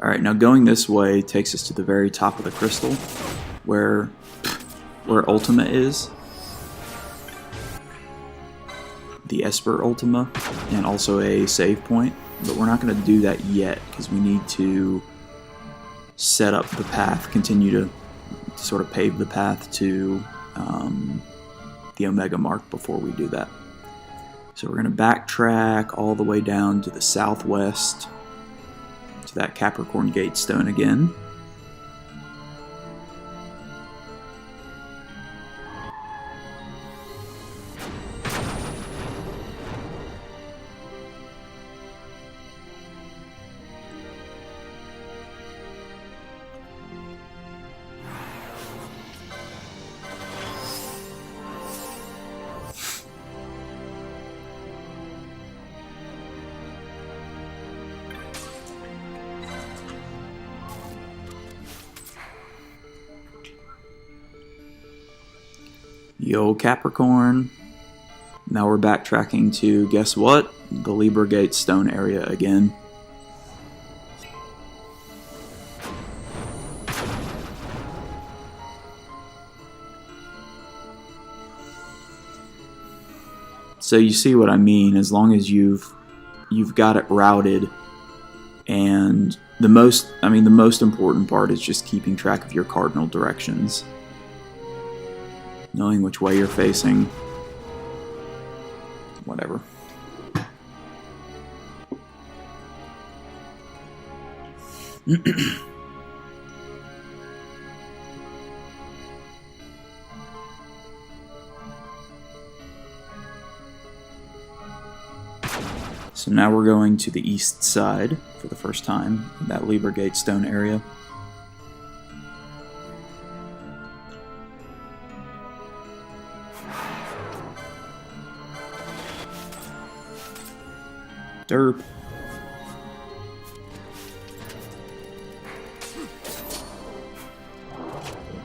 Alright, now going this way takes us to the very top of the crystal where Ultima is. The Esper Ultima, and also a save point, but we're not going to do that yet because we need to set up the path, continue to sort of pave the path to the Omega Mark before we do that. So we're going to backtrack all the way down to the southwest to that Capricorn gate stone again. Yo, Capricorn. Now we're backtracking to, guess what? The Libra Gate Stone area again. So you see what I mean, as long as you've got it routed, and the most important part is just keeping track of your cardinal directions. Knowing which way you're facing. Whatever. So now we're going to the east side for the first time, that Liebergate stone area. Derp.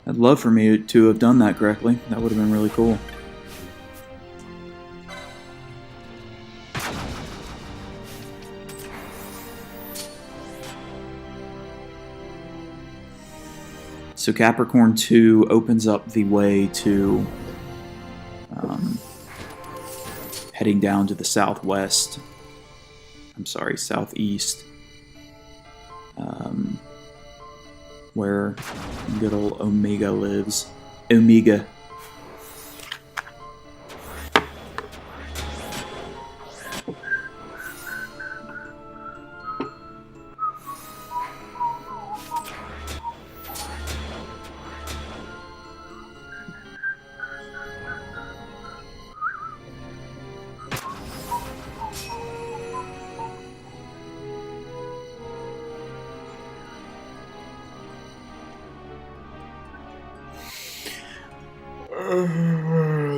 I'd love for me to have done that correctly. That would have been really cool. So Capricorn 2 opens up the way to heading down to the southwest. I'm sorry, southeast. Where good old Omega lives. Omega.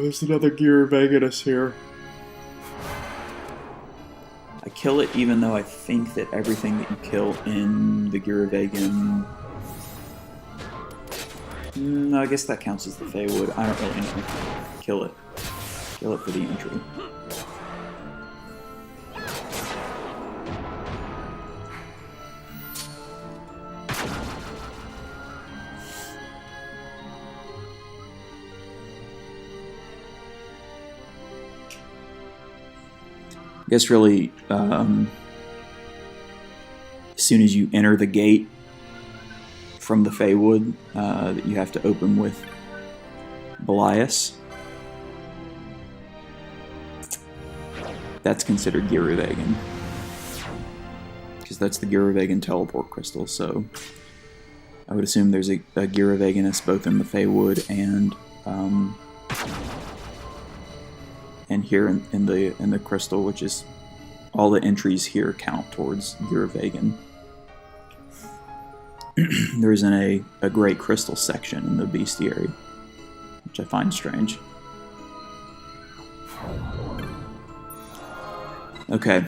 There's another Gear Veganus here. I kill it even though I think that everything that you kill in the Giravegan... No, I guess that counts as the Feywood. I don't really know. Kill it. Kill it for the entry. I guess really, as soon as you enter the gate from the Feywood, that you have to open with Belias. That's considered Giravegan, because that's the Giravegan teleport crystal. So I would assume there's a Giraveganus both in the Feywood and here in the crystal, which is all the entries here count towards Giravegan. There isn't a great crystal section in the bestiary, which I find strange. Okay,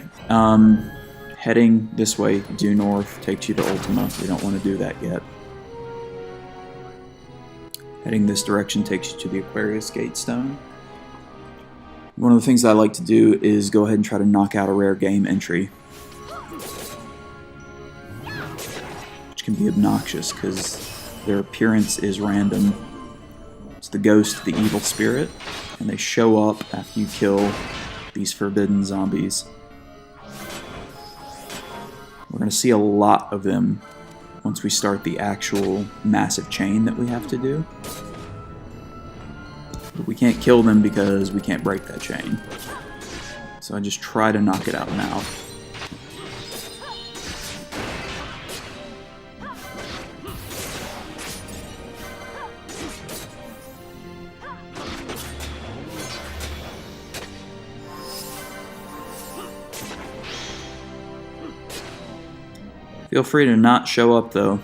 heading this way due north takes you to Ultima. We don't want to do that yet. Heading this direction takes you to the Aquarius Gate Stone. One of the things I like to do is go ahead and try to knock out a rare game entry, which can be obnoxious because their appearance is random. It's the ghost, the evil spirit, and they show up after you kill these forbidden zombies. We're going to see a lot of them once we start the actual massive chain that we have to do. But we can't kill them because we can't break that chain. So I just try to knock it out now. Feel free to not show up though.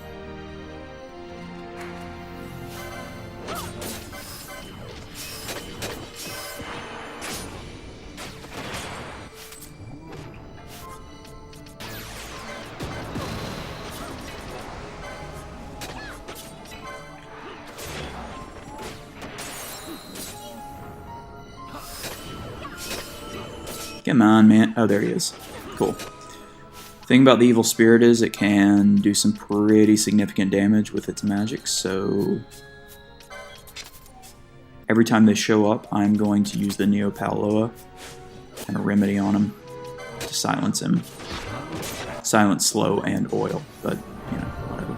Come on, man. Oh, there he is. Cool. Thing about the evil spirit is it can do some pretty significant damage with its magic, so every time they show up, I'm going to use the Neo Paloa and a remedy on him to silence him. Silence, slow, and oil, but, you know, whatever.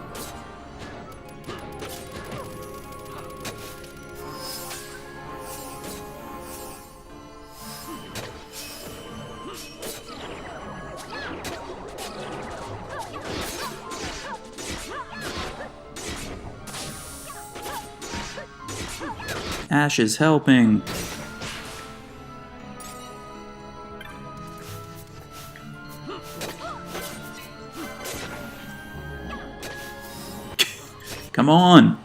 Ash is helping. Come on.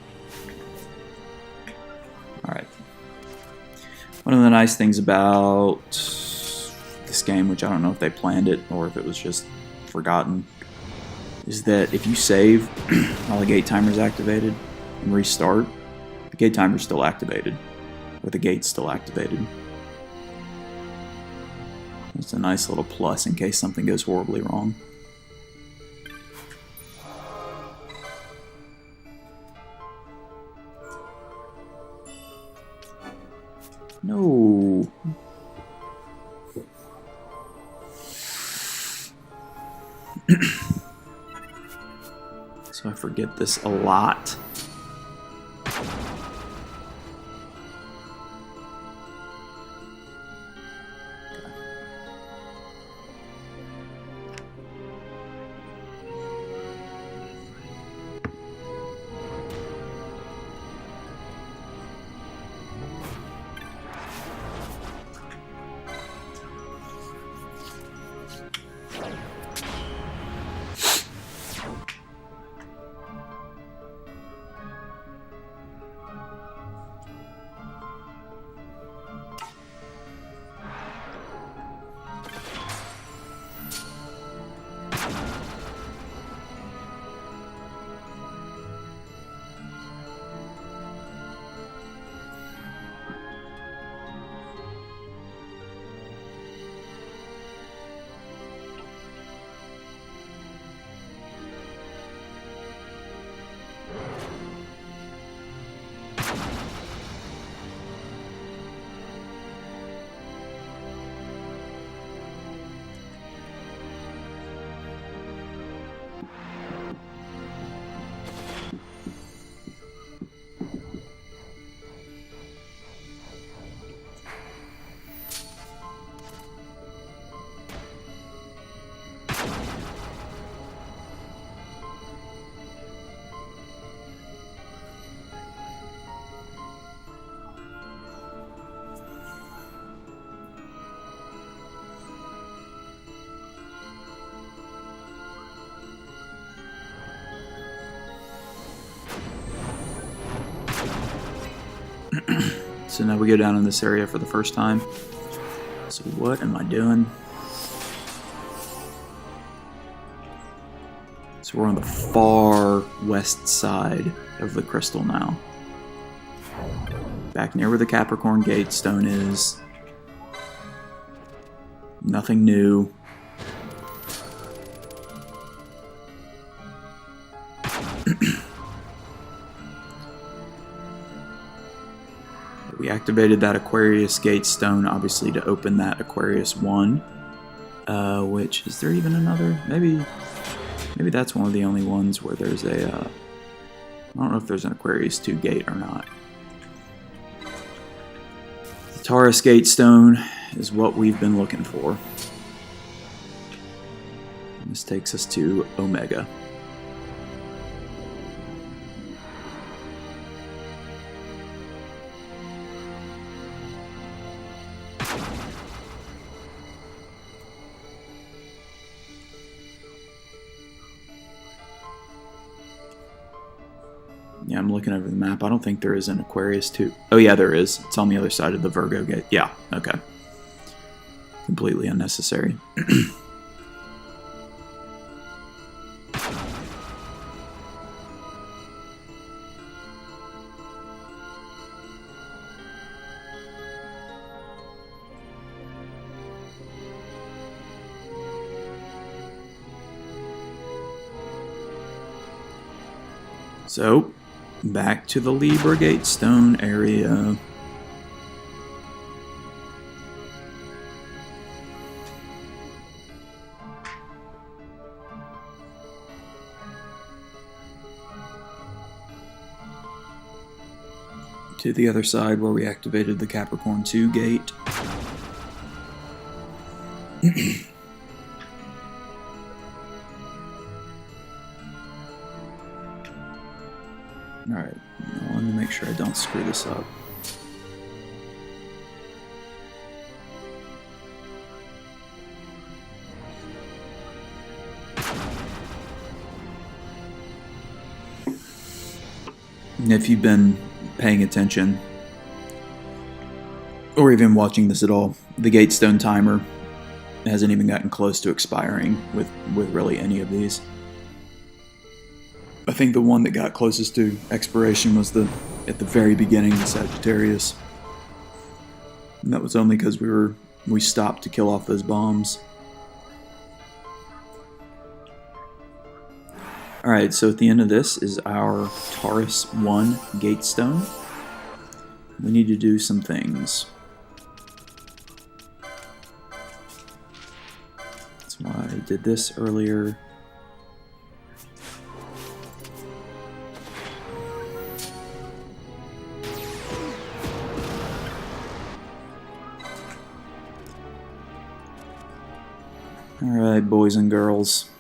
Alright. One of the nice things about this game, which I don't know if they planned it or if it was just forgotten, is that if you save while the gate timer is activated and restart, the gate timer is still activated, or the gate's still activated. It's a nice little plus in case something goes horribly wrong. No. So I forget this a lot. So now we go down in this area for the first time. So what am I doing? So we're on the far west side of the crystal now. Back near where the Capricorn Gate stone is. Nothing new. We activated that Aquarius Gate stone, obviously, to open that Aquarius 1. Which, is there even another? Maybe that's one of the only ones where there's a... I don't know if there's an Aquarius 2 gate or not. The Taurus Gate stone is what we've been looking for. And this takes us to Omega. Yeah, I'm looking over the map. I don't think there is an Aquarius 2. Oh yeah, there is. It's on the other side of the Virgo Gate. Yeah, okay. Completely unnecessary. So, back to the Libra Gate stone area. To the other side where we activated the Capricorn 2 gate. Alright, let me make sure I don't screw this up. And if you've been paying attention, or even watching this at all, the Gatestone timer hasn't even gotten close to expiring with really any of these. I think the one that got closest to expiration was at the very beginning, the Sagittarius. And that was only because we stopped to kill off those bombs. Alright, so at the end of this is our Taurus 1 Gatestone. We need to do some things. That's why I did this earlier. Alright, boys and girls.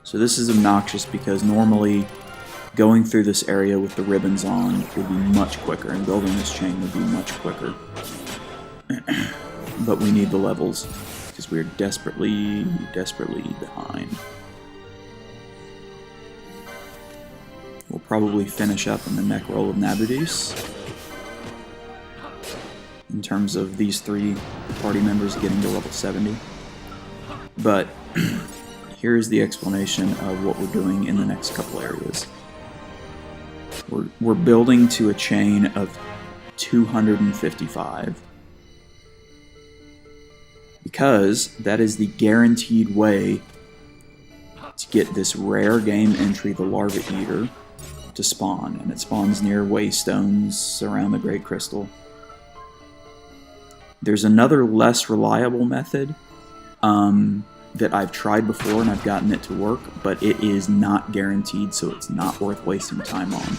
So this is obnoxious because normally going through this area with the ribbons on would be much quicker, and building this chain would be much quicker. But we need the levels because we're desperately, desperately behind. We'll probably finish up in the neck roll of Nabudis in terms of these 3 party members getting to level 70. But here's the explanation of what we're doing in the next couple areas. We're building to a chain of 255 because that is the guaranteed way to get this rare game entry, the Larva Eater, to spawn, and it spawns near waystones around the Great Crystal. There's another less reliable method that I've tried before and I've gotten it to work, but it is not guaranteed, so it's not worth wasting time on.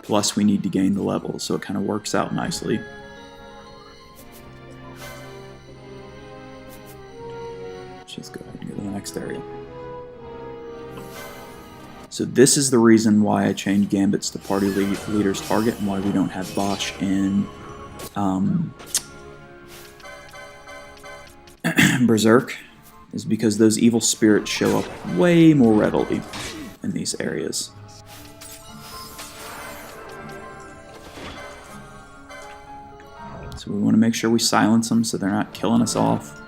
Plus we need to gain the levels, so it kind of works out nicely. Let's just go ahead and go to the next area. So this is the reason why I changed Gambits to party leader's target and why we don't have Bosch in Berserk, is because those evil spirits show up way more readily in these areas. So we want to make sure we silence them so they're not killing us off.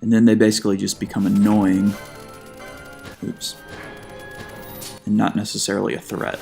And then they basically just become annoying. Oops. And not necessarily a threat.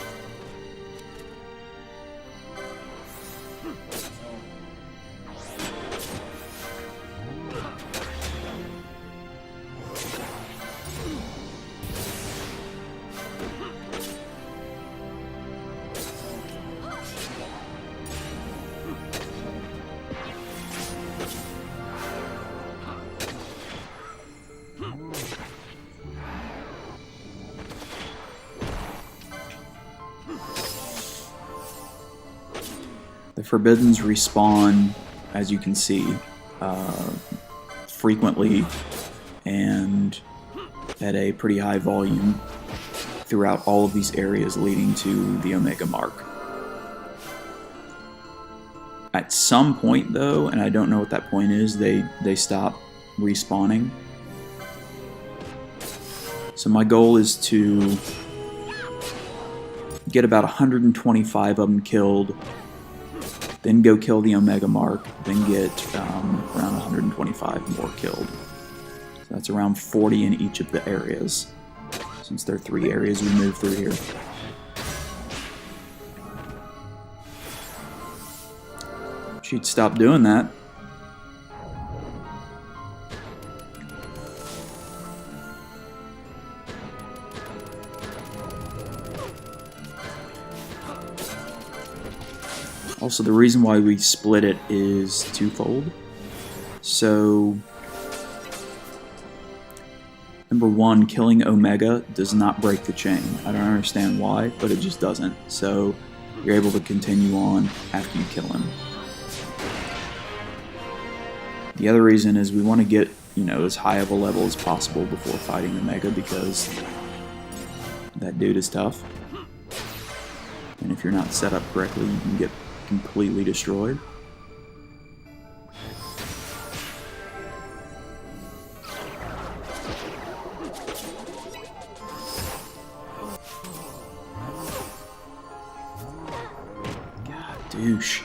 The Forbiddens respawn, as you can see, frequently and at a pretty high volume throughout all of these areas leading to the Omega Mark. At some point, though, and I don't know what that point is, they stop respawning. So my goal is to get about 125 of them killed, then go kill the Omega Mark, then get around 125 more killed. So that's around 40 in each of the areas. Since there are 3 areas we move through here. She'd stop doing that. Also, the reason why we split it is twofold. So, number one, killing Omega does not break the chain. I don't understand why, but it just doesn't. So, you're able to continue on after you kill him. The other reason is we want to get, as high of a level as possible before fighting Omega, because that dude is tough. if you're not set up correctly, you can get completely destroyed. God, douche.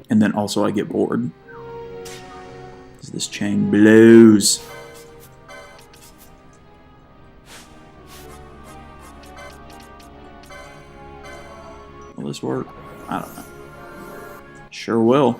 And then also I get bored. Because this chain blows. Will this work? I don't know. Sure will.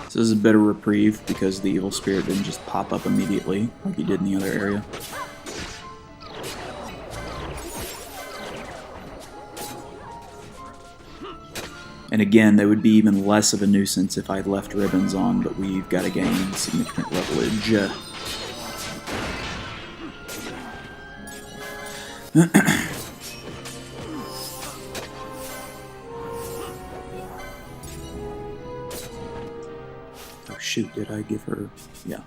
So this is a better reprieve because the evil spirit didn't just pop up immediately like he did in the other area. And again, they would be even less of a nuisance if I left ribbons on, but we've got to gain significant levelage. Oh shoot, did I give her... yeah.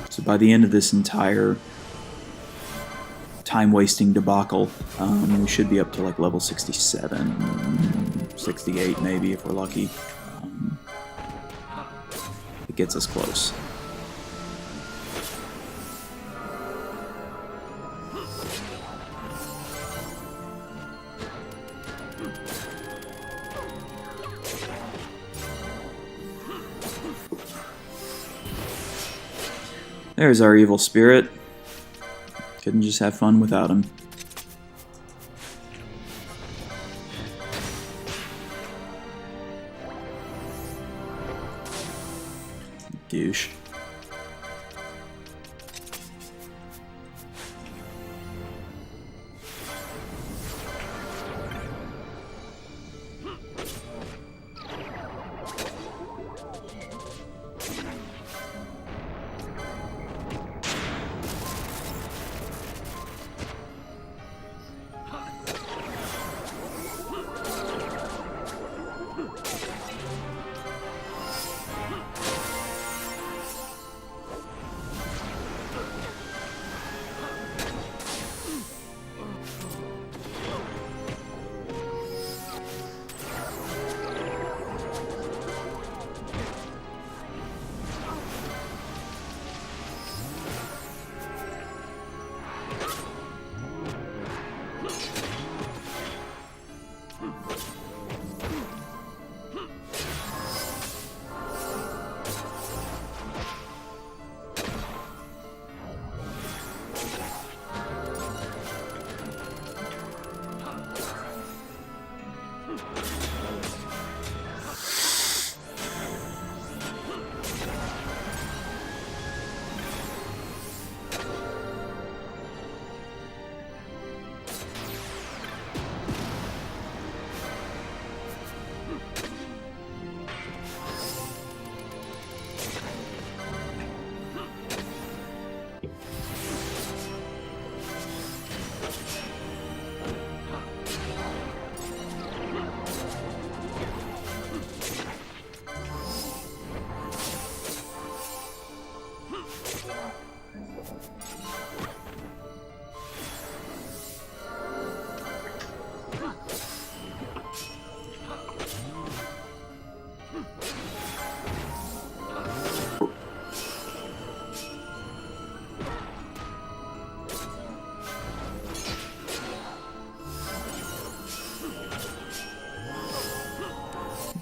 So by the end of this entire time-wasting debacle, we should be up to like level 67, 68 maybe if we're lucky. It gets us close. There's our evil spirit. Couldn't just have fun without him. Douche.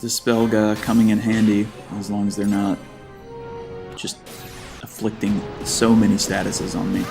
Dispelga coming in handy as long as they're not just afflicting so many statuses on me.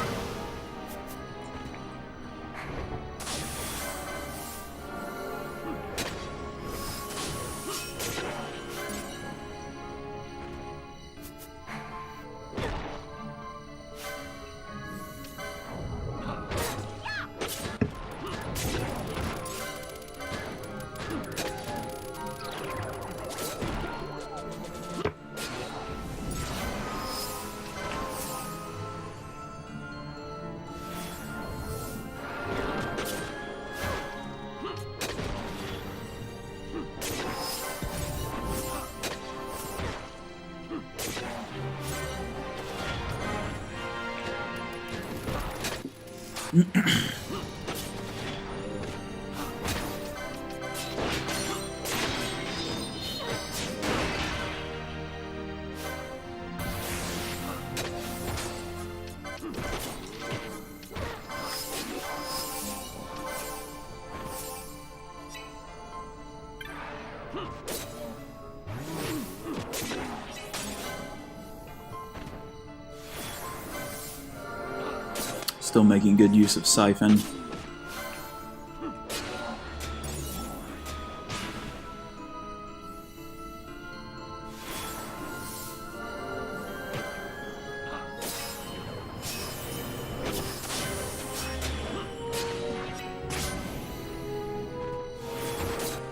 Still making good use of Siphon.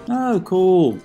Oh, cool.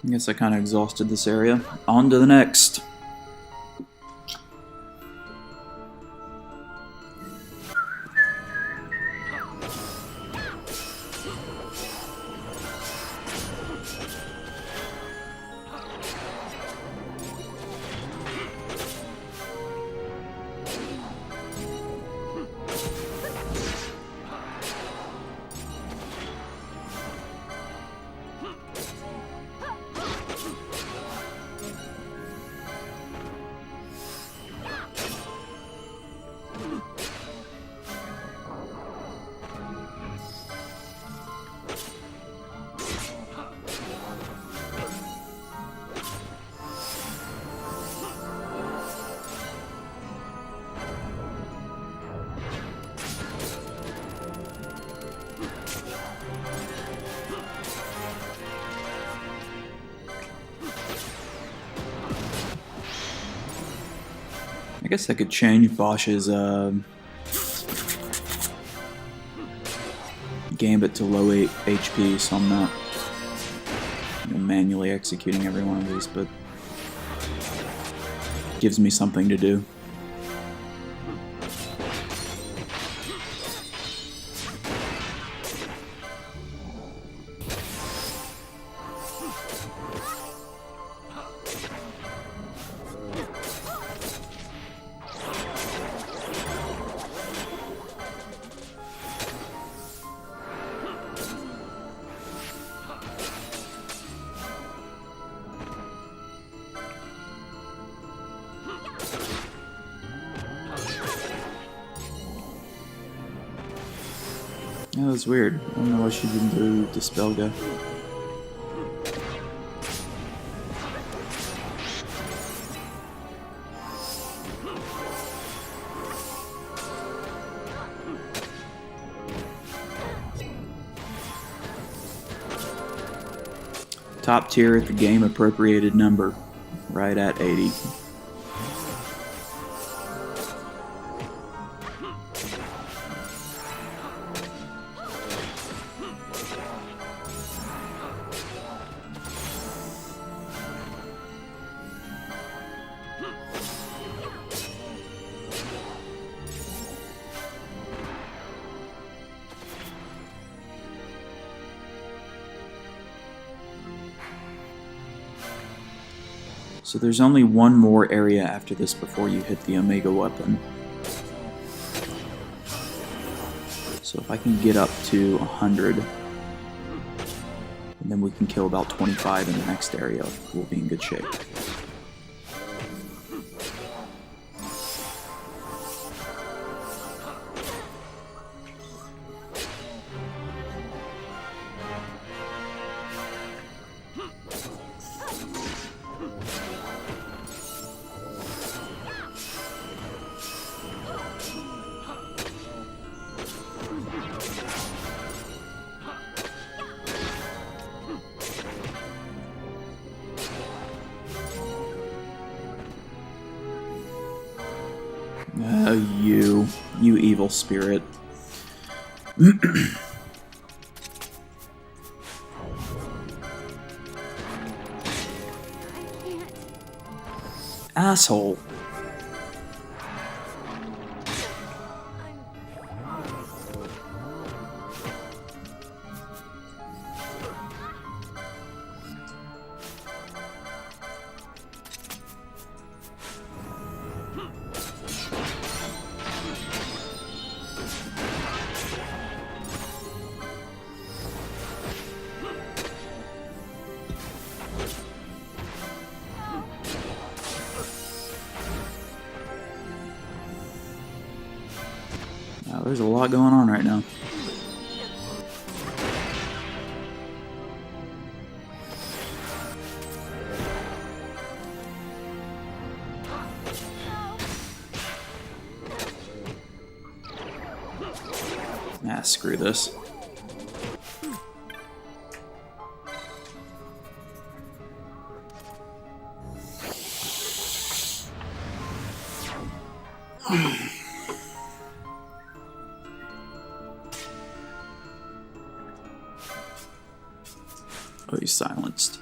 I guess I kind of exhausted this area. On to the next. I guess I could change Bosch's Gambit to low 8 HP, so I'm not manually executing every one of these, but it gives me something to do. Yeah, that's weird. I don't know why she didn't do Dispelga. Top tier at the game appropriated number, right at 80. So there's only one more area after this before you hit the Omega weapon. So if I can get up to 100, and then we can kill about 25 in the next area, we'll be in good shape. You evil spirit. Asshole. There's a lot going on right now. Ah, screw this. Oh, he's silenced.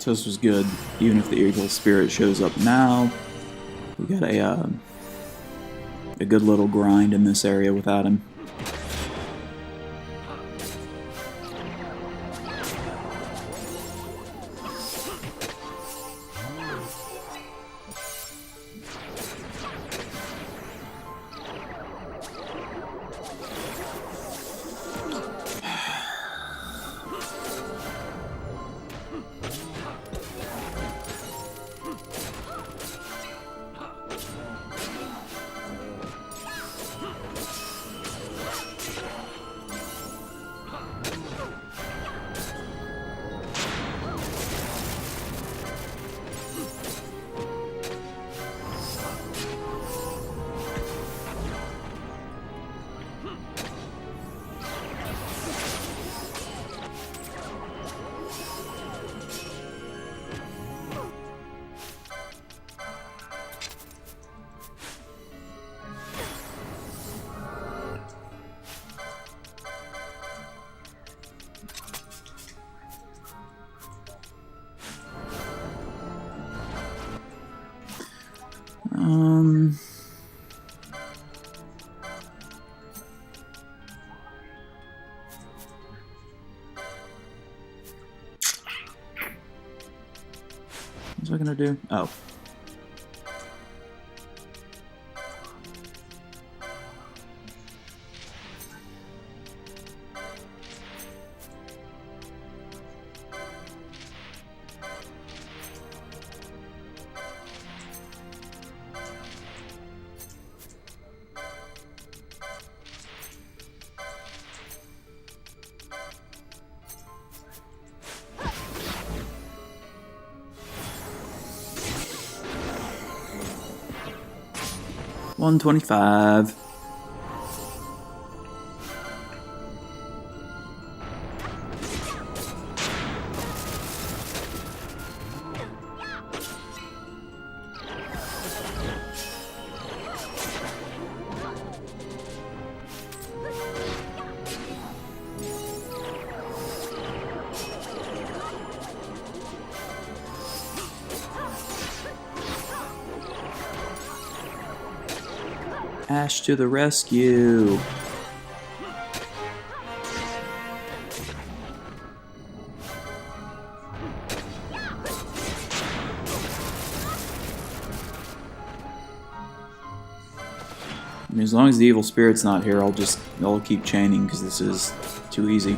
So this was good. Even if the evil spirit shows up now, we got a good little grind in this area without him. What's I gonna do? Oh. $125. Ash to the rescue. I mean, as long as the evil spirit's not here, I'll keep chaining because this is too easy.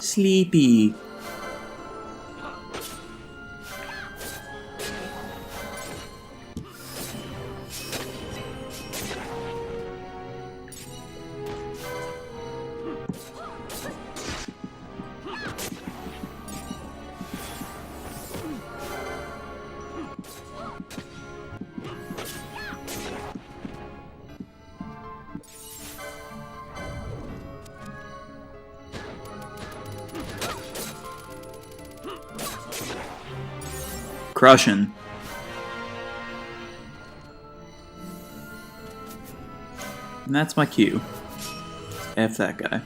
Sleepy. Crushing. And that's my cue. F that guy.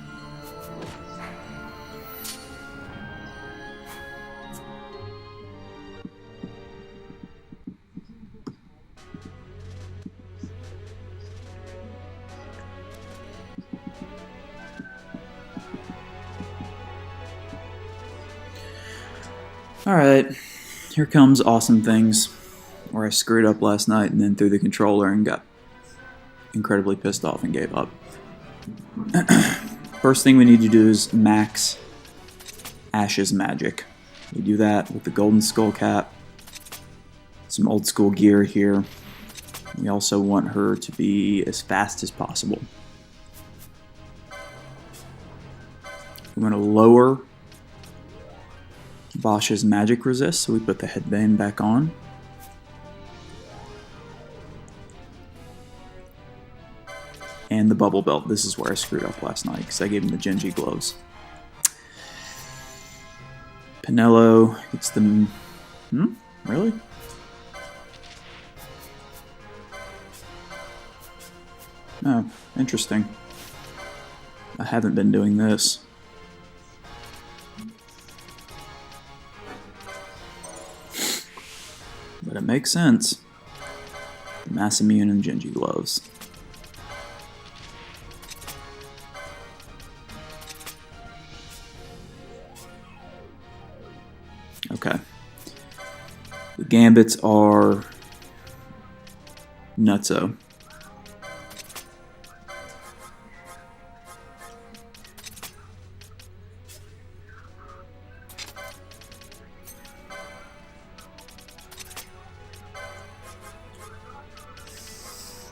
Alright, here comes awesome things, where I screwed up last night and then threw the controller and got incredibly pissed off and gave up. First thing we need to do is max Ash's magic. We do that with the golden skull cap, some old school gear here. We also want her to be as fast as possible. We want to lower Bosch's magic resist, so we put the headband back on. And the bubble belt. This is where I screwed up last night because I gave him the Genji gloves. Pinello gets them. Really? Oh, interesting. I haven't been doing this. But it makes sense. Mass immune and Genji gloves. Okay. The gambits are nutso.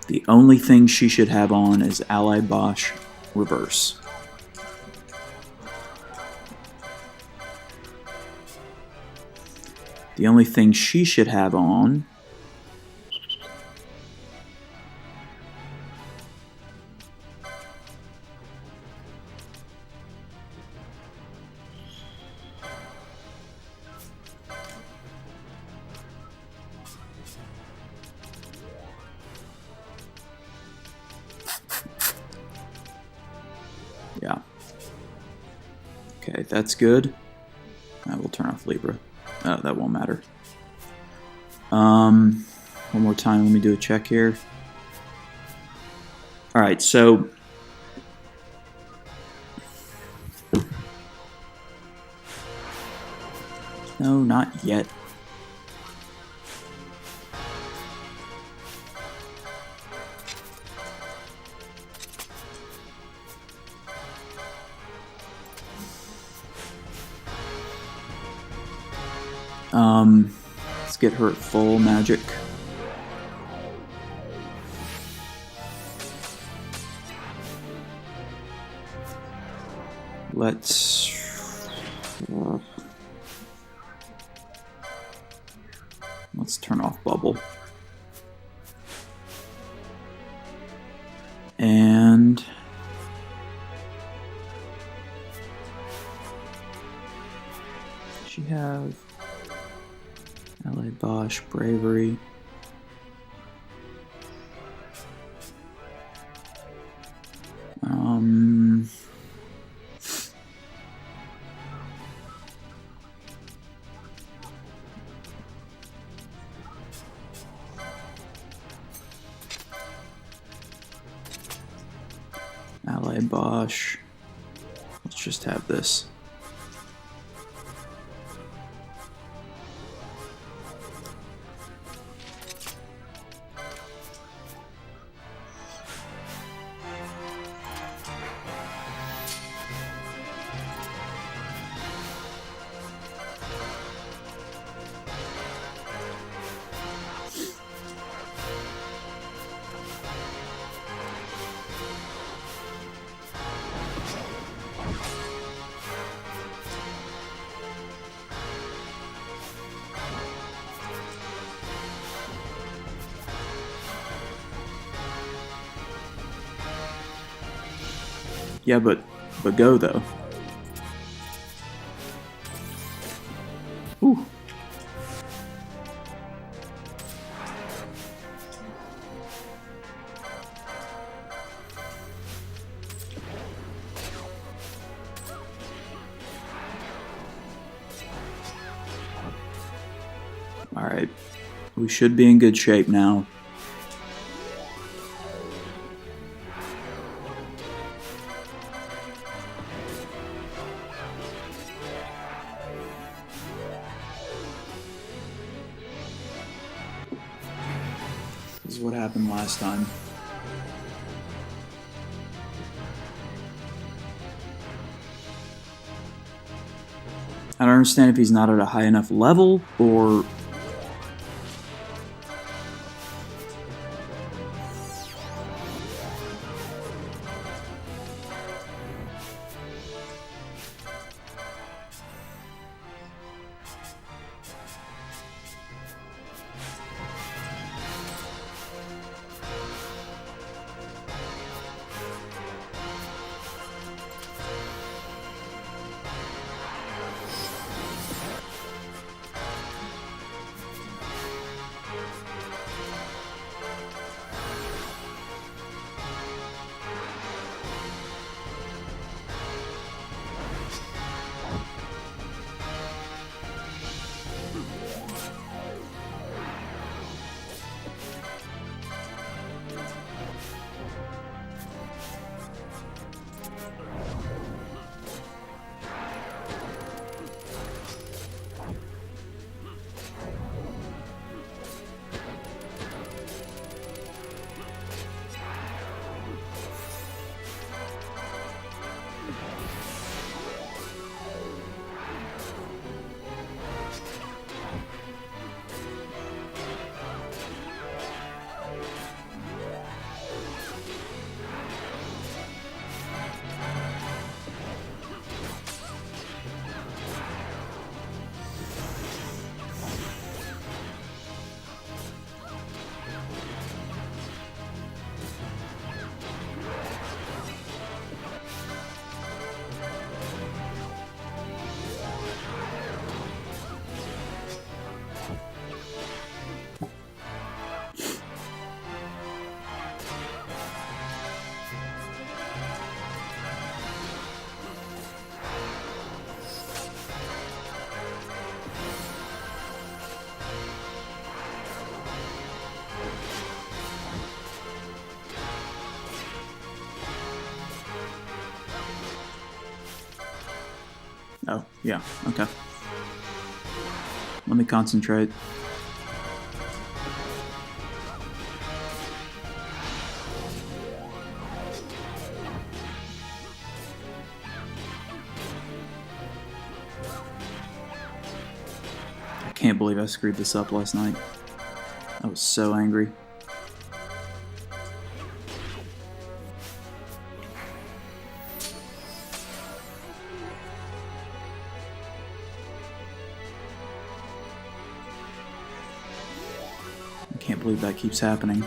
The only thing she should have on is Ally Bosch Reverse. The only thing she should have on yeah. Okay, that's good. I will turn off Libra. That won't matter. One more time, let me do a check here. Alright, so no, not yet. Let's get her at full magic. Let's turn off bubble. And she have Ally Bosch bravery. Ally Bosch. Let's just have this. Yeah, but go though. Ooh. All right, we should be in good shape now. This is what happened last time. I don't understand if he's not at a high enough level, or... Oh, yeah, okay. Let me concentrate. I can't believe I screwed this up last night. I was so angry. I can't believe that keeps happening.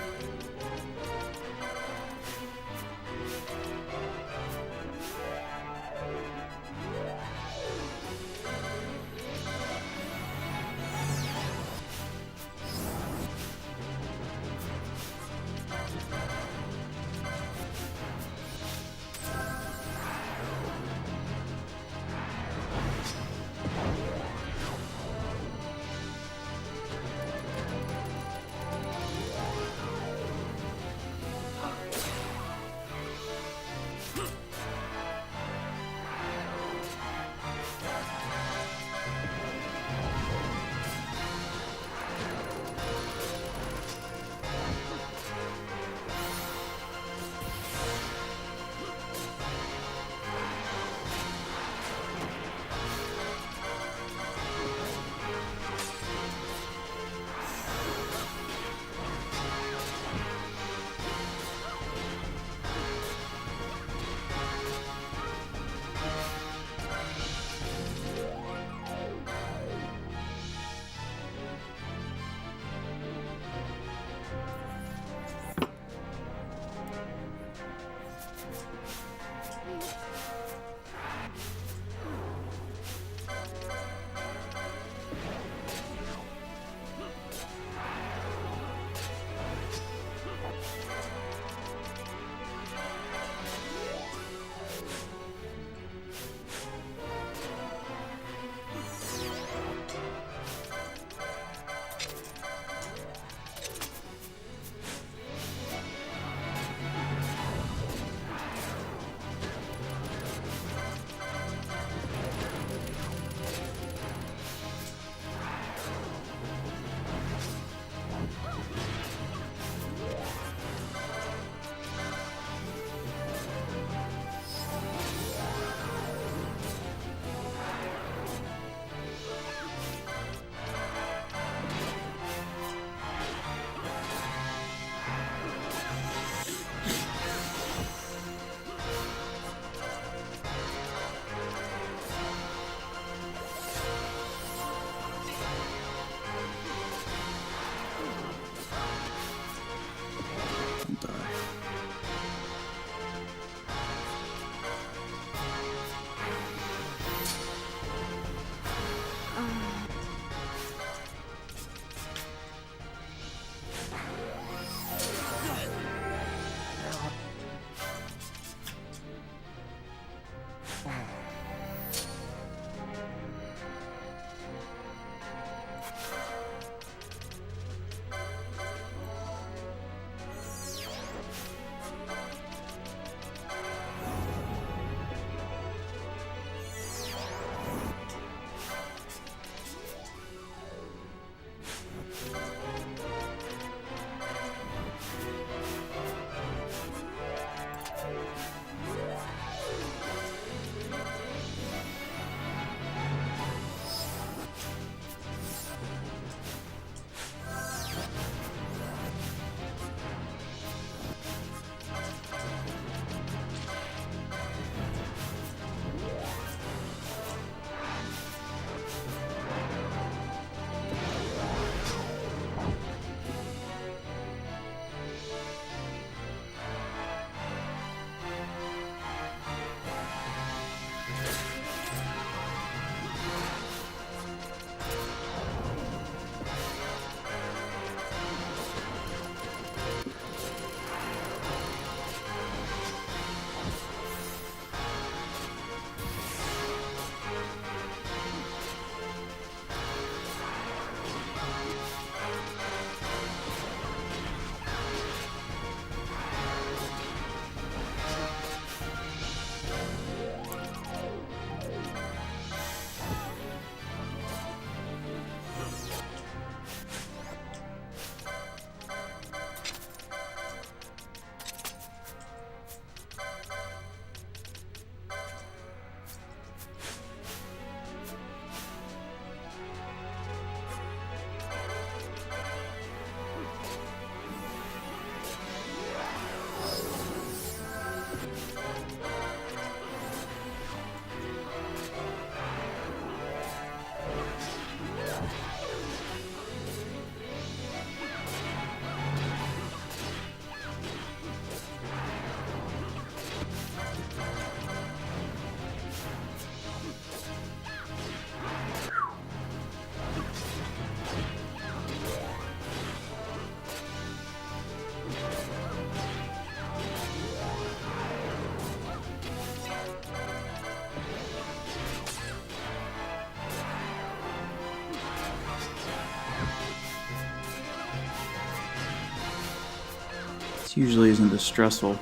usually isn't this stressful.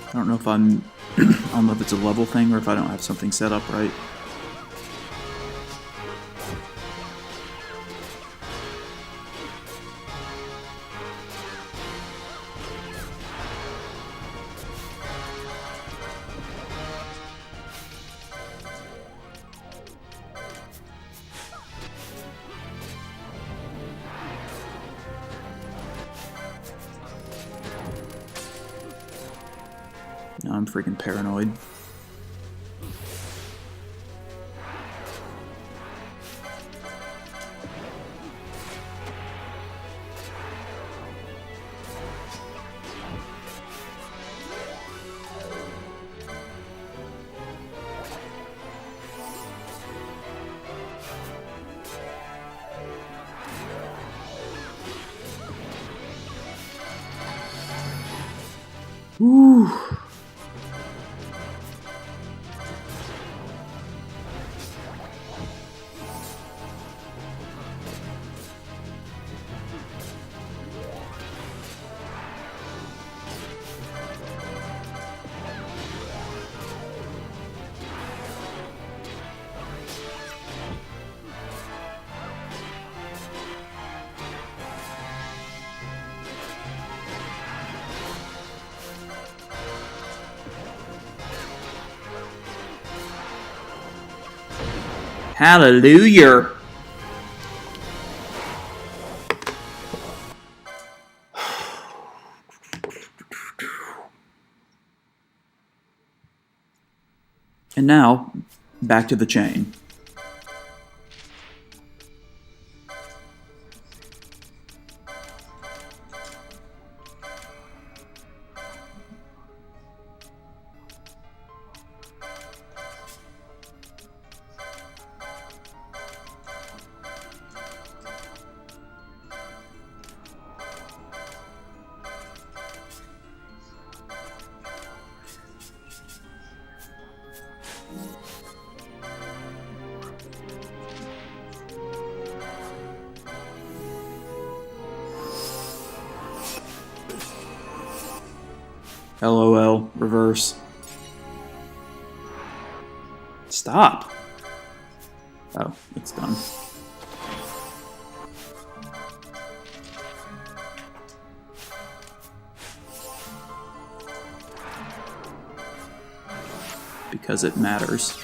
I don't know if I don't know if it's a level thing or if I don't have something set up right. Now I'm freaking paranoid. Woo. Hallelujah! And now, back to the chain. LOL, reverse. Stop! Oh, it's done. Because it matters.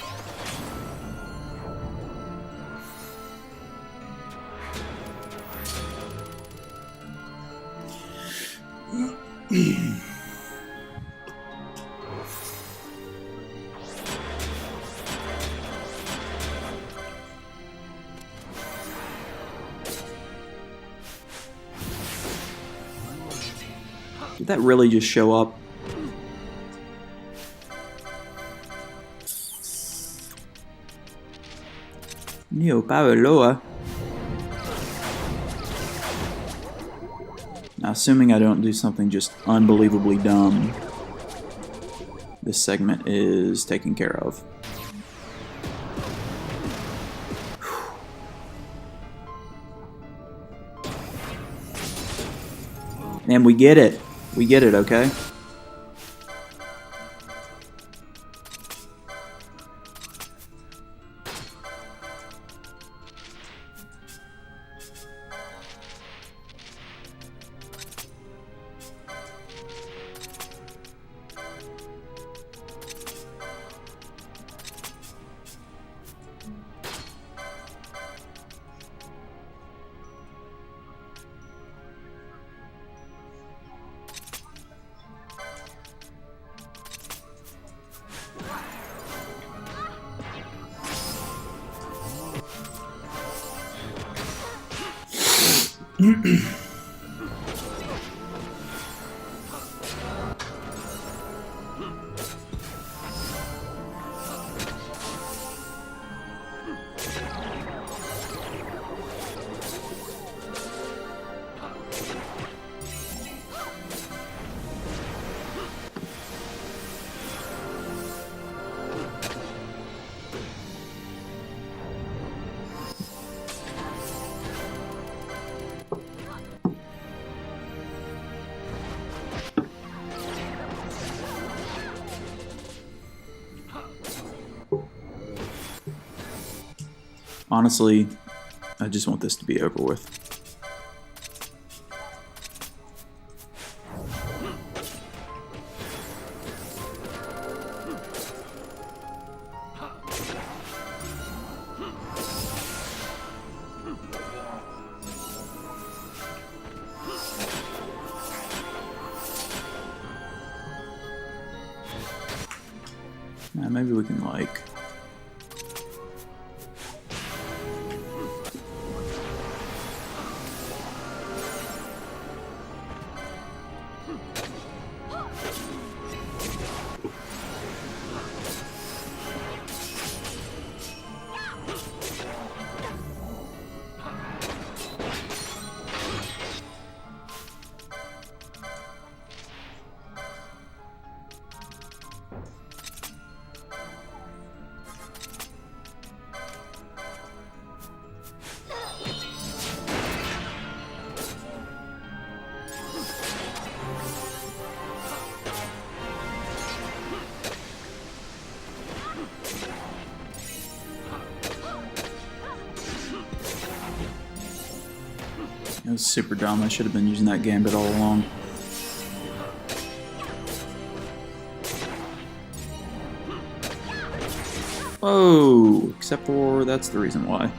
Did that really just show up? Neo Paoloa. Now, assuming I don't do something just unbelievably dumb, this segment is taken care of. And we get it. We get it, okay? Honestly, I just want this to be over with. Now maybe we can like... It was super dumb. I should have been using that gambit all along. Oh, except for that's the reason why.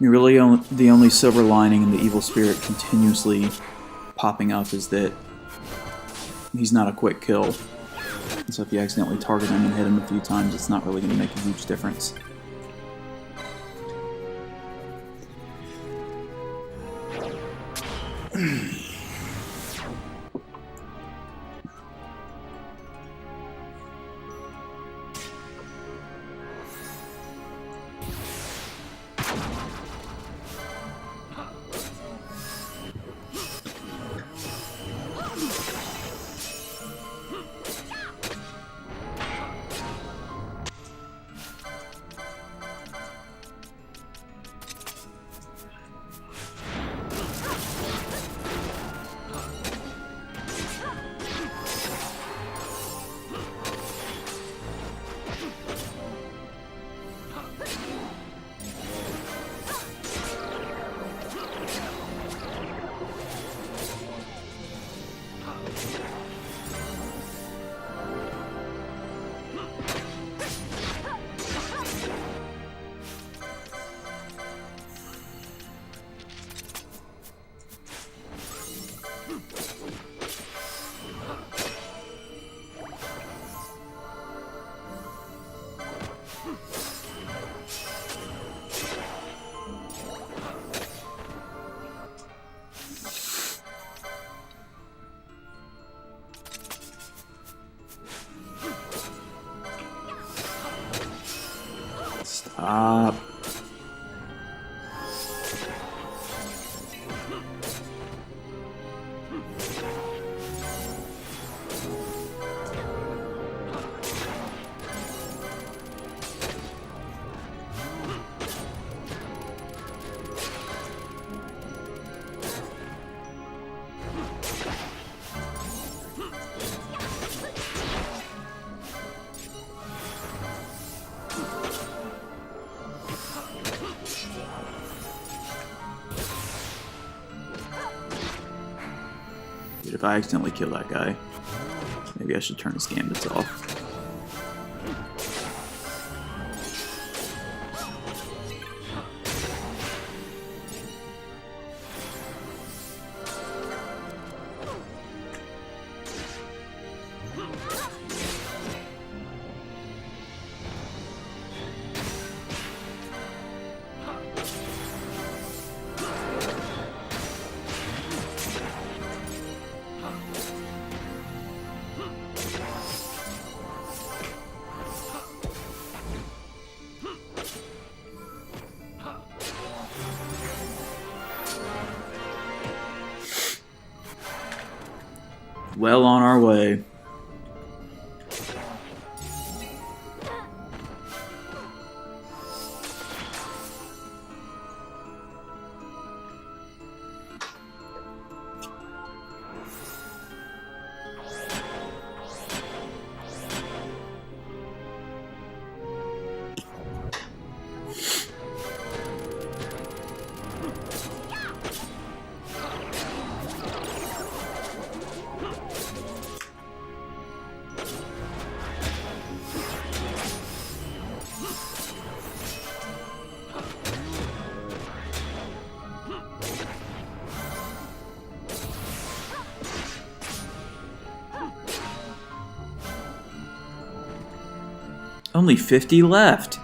Really, the only silver lining in the evil spirit continuously popping up is that he's not a quick kill. So if you accidentally target him and hit him a few times, it's not really going to make a huge difference. Stop. If I accidentally kill that guy, maybe I should turn his gambits off. Well on our way. Only 50 left.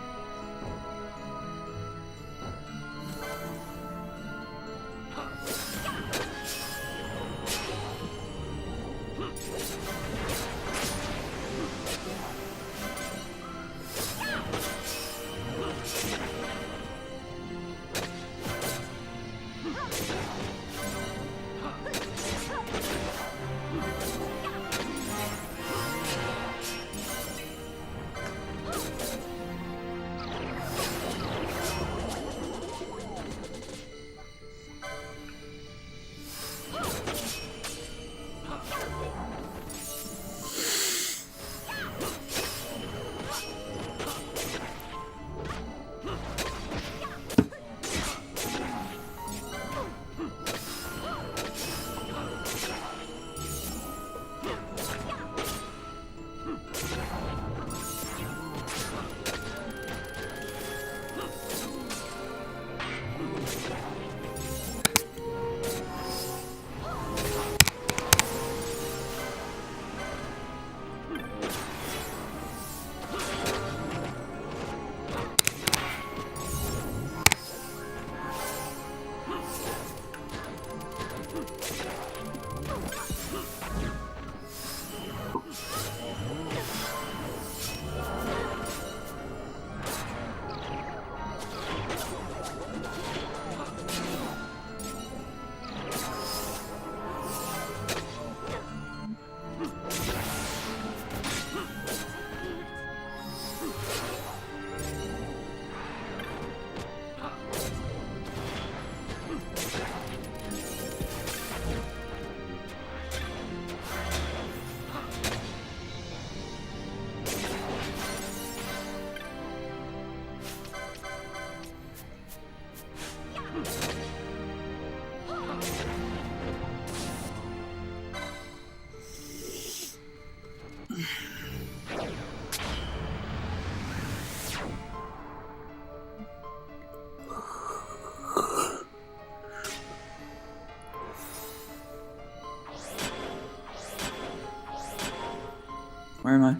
Where am I?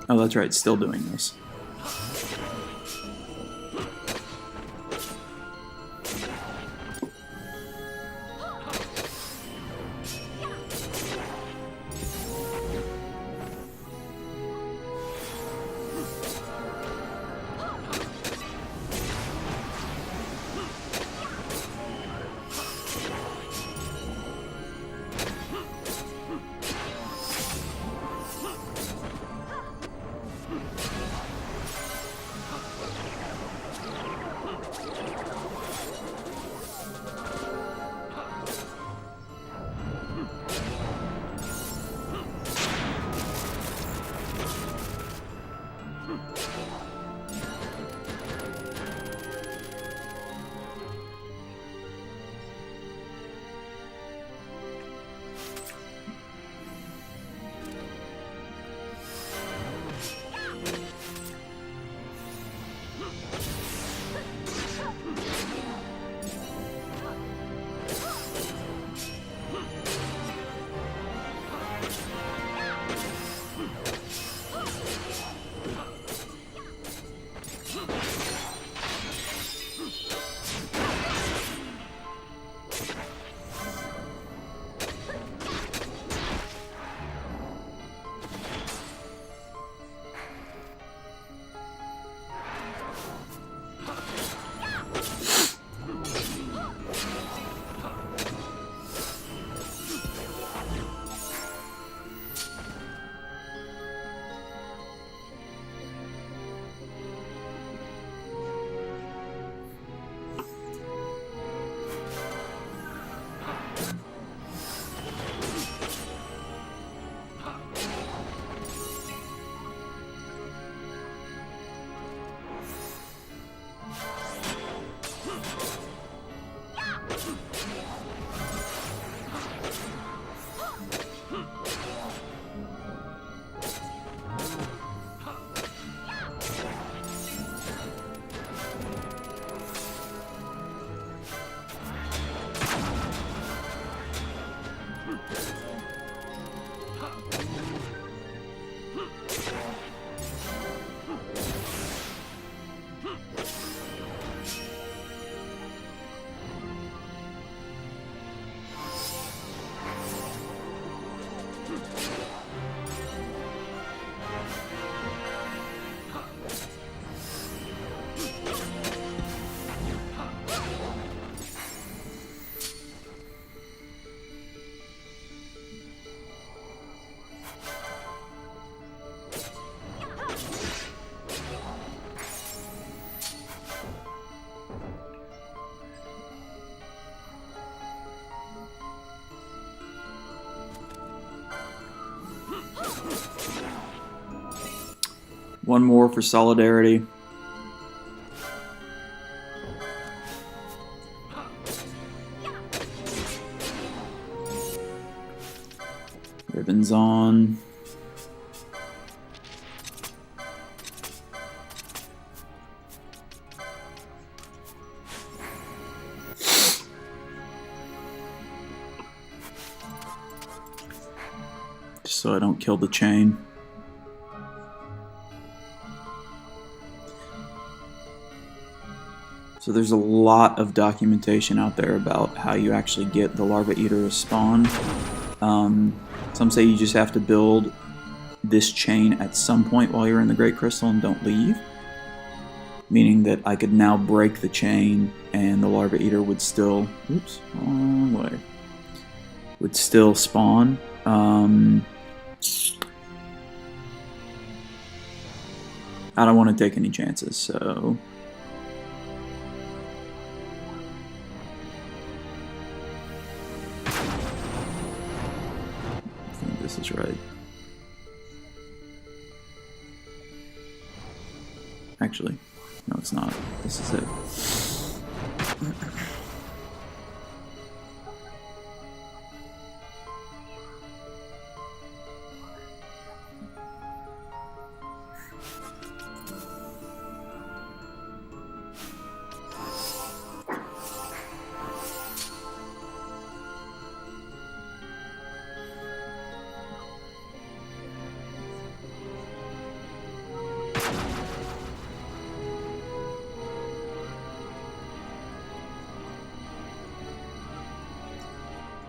Oh, that's right, still doing this. One more for solidarity. Ribbons on. Just so I don't kill the chain. So there's a lot of documentation out there about how you actually get the larva eater to spawn. Some say you just have to build this chain at some point while you're in the Great Crystal and don't leave. Meaning that I could now break the chain and the larva eater would still, oops, wrong way, would still spawn. I don't want to take any chances, so... This is right. Actually, no, it's not. This is it.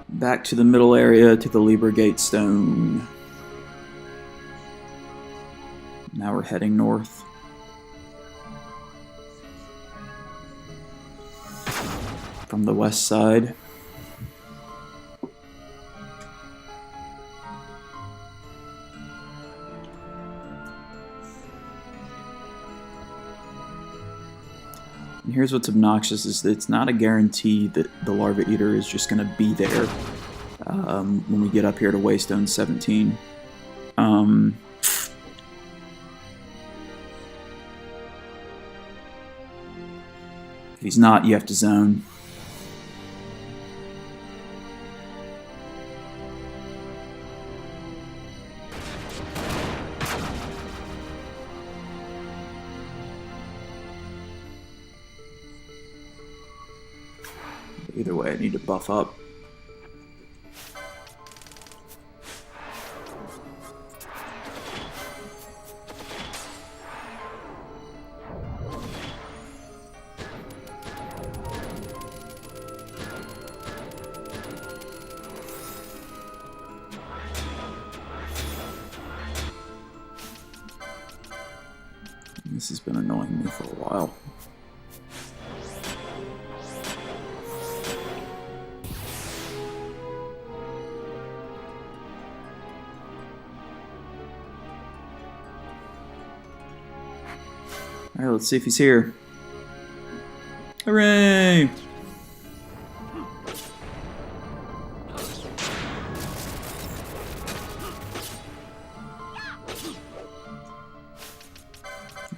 Back to the middle area to the Libra Gate Stone. Now we're heading north. From the west side. And here's what's obnoxious is that it's not a guarantee that the Larva Eater is just going to be there when we get up here to Waystone 17. If he's not, you have to zone. Either way, I need to buff up. This has been annoying me for a while. Alright, let's see if he's here. Hooray!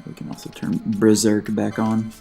We can also turn Berserk back on.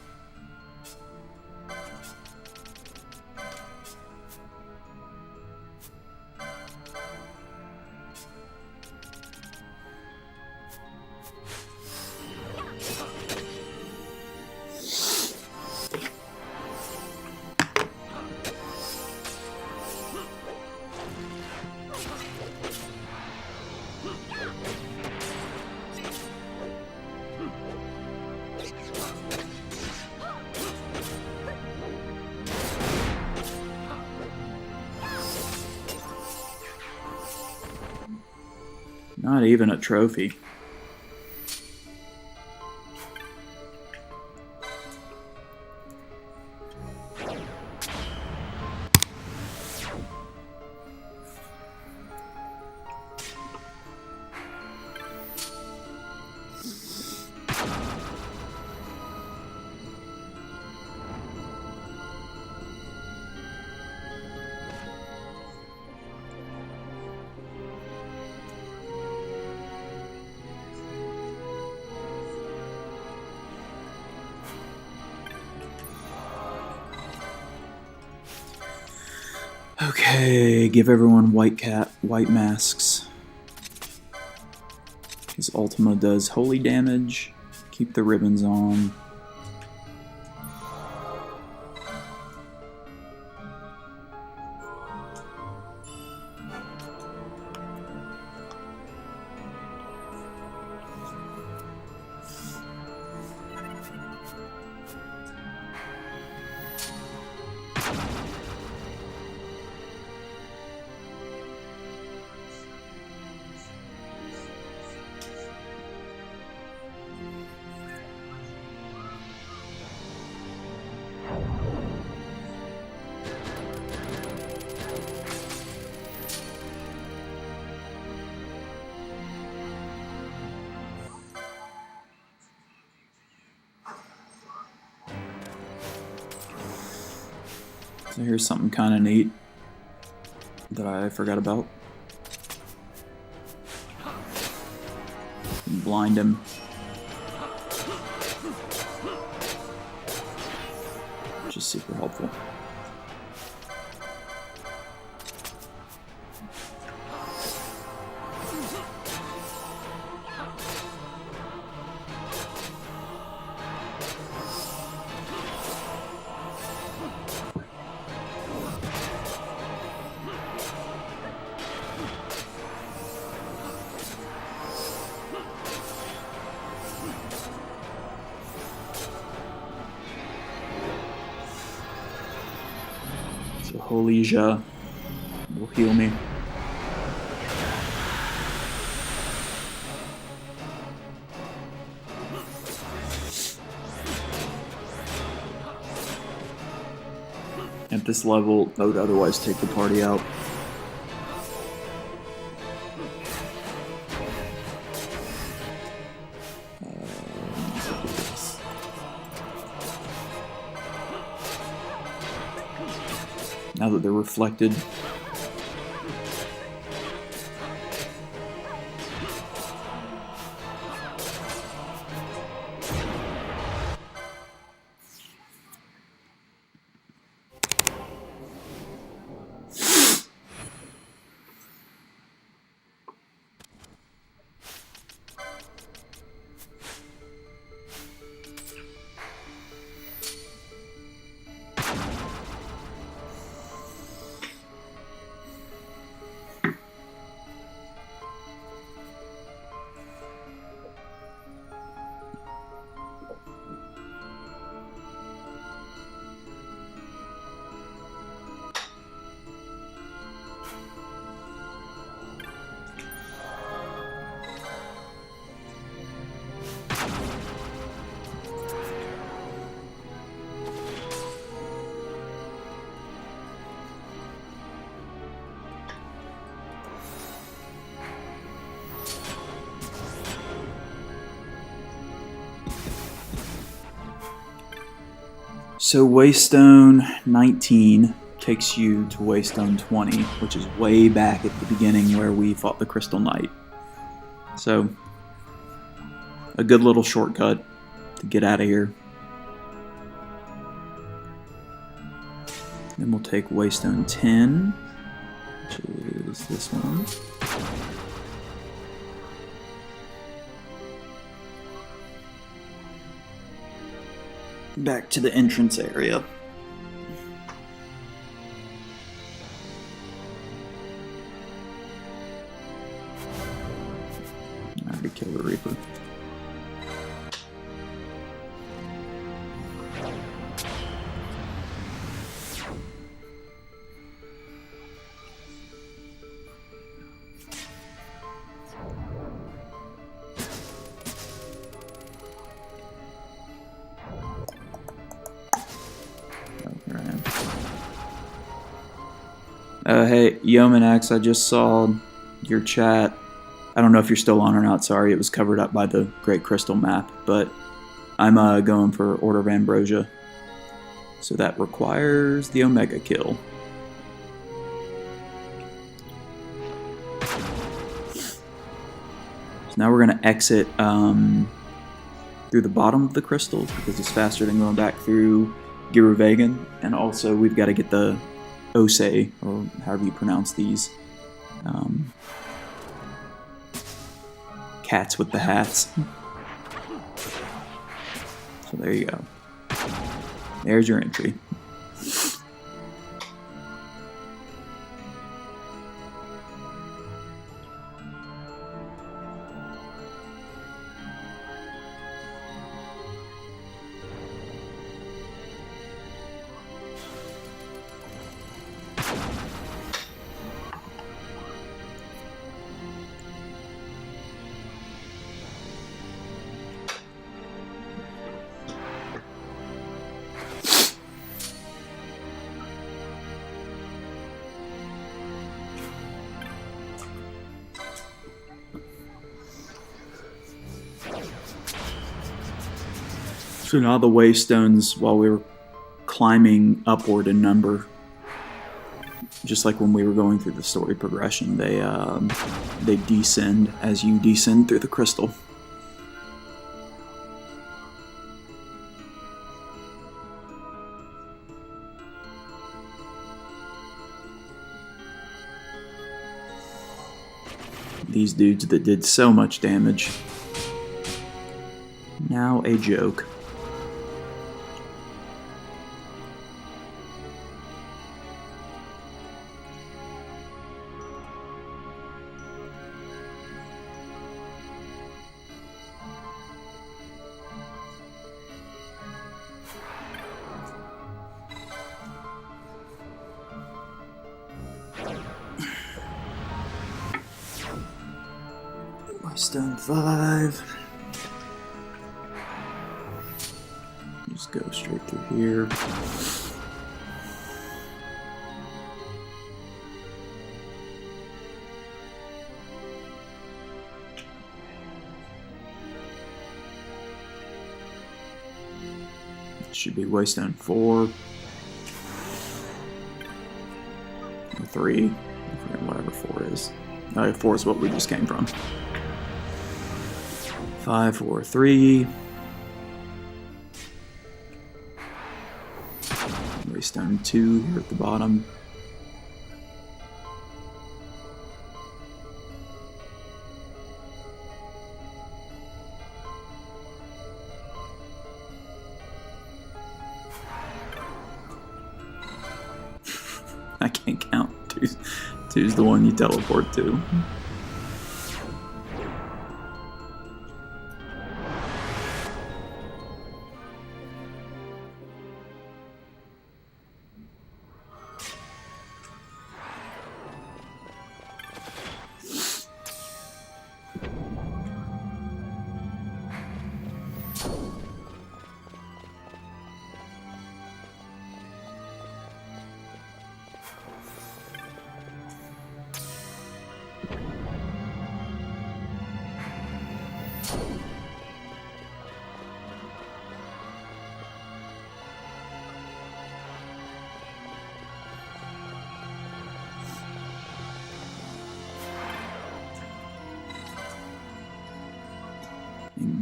Not even a trophy. Okay, give everyone white masks. His Ultima does holy damage. Keep the ribbons on. So here's something kind of neat that I forgot about. Blind him. Which is super helpful. So Holija will heal me. At this level, I would otherwise take the party out. Now that they're reflected. So Waystone 19 takes you to Waystone 20, which is way back at the beginning where we fought the Crystal Knight. So, a good little shortcut to get out of here. Then we'll take Waystone 10, which is this one. Back to the entrance area. I already killed the Reaper. Hey, Yeoman I just saw your chat. I don't know if you're still on or not, sorry, it was covered up by the Great Crystal map, but I'm going for Order of Ambrosia. So that requires the Omega kill. So now we're going to exit through the bottom of the crystals because it's faster than going back through Giruvegan, and also we've got to get the OoA, or however you pronounce these. Cats with the hats. So there you go. There's your entry. So now the waystones, while we were climbing upward in number, just like when we were going through the story progression, they descend as you descend through the crystal. These dudes that did so much damage. Now a joke. Stone 5. Just go straight through here. Should be waystone 4. Or 3. I forget whatever 4 is. 4 is what we just came from. 5, 4, 3. Waystone 2 here at the bottom. I can't count. Two's the one you teleport to.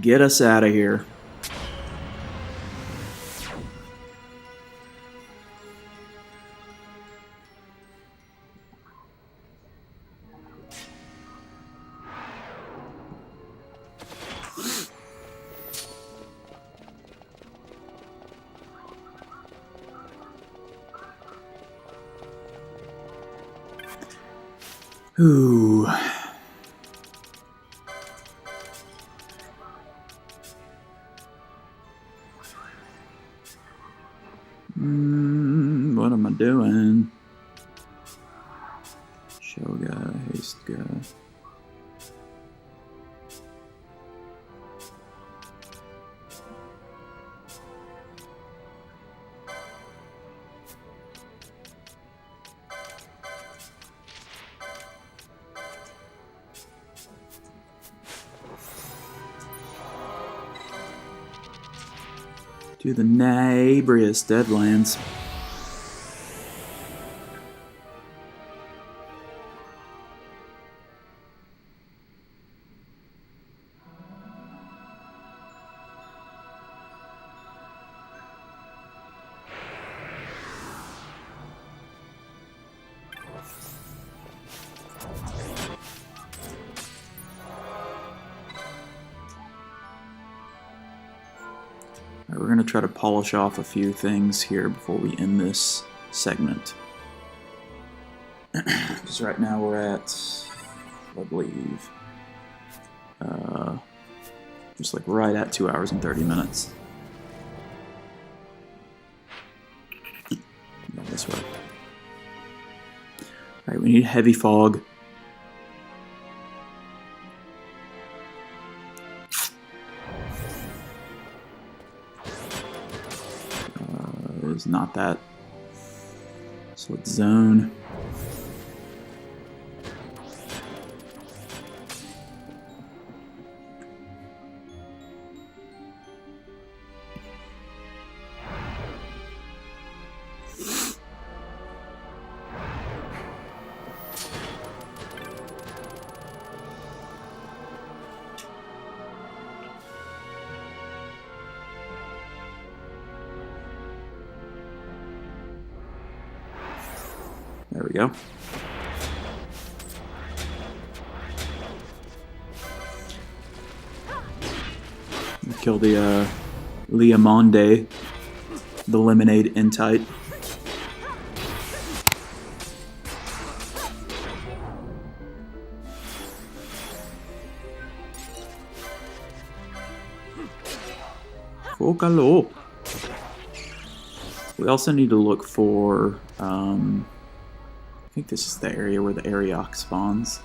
Get us out of here. Ooh. What am I doing? Shoga, haste guy. To the neighborious Deadlands. Alright, we're going to try to polish off a few things here before we end this segment. Because right now we're at, I believe, just like right at 2 hours and 30 minutes. Yeah, this way. Alright, we need heavy fog. It's not that. So let's zone. There we go. Kill the Liamonde, the lemonade entite. Focalo. We also need to look for I think this is the area where the Ariok spawns.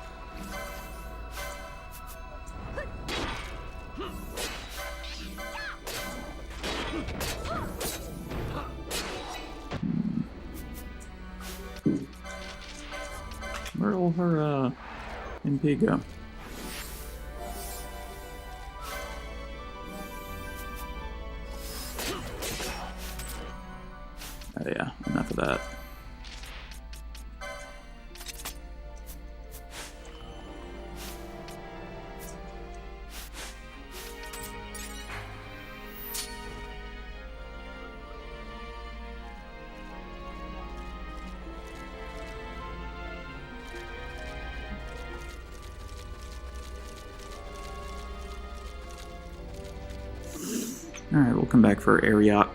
Where will her MP go? Oh yeah, enough of that. Alright, we'll come back for Ariok.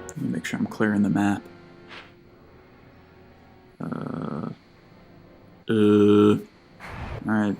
Let me make sure I'm clearing the map. Alright.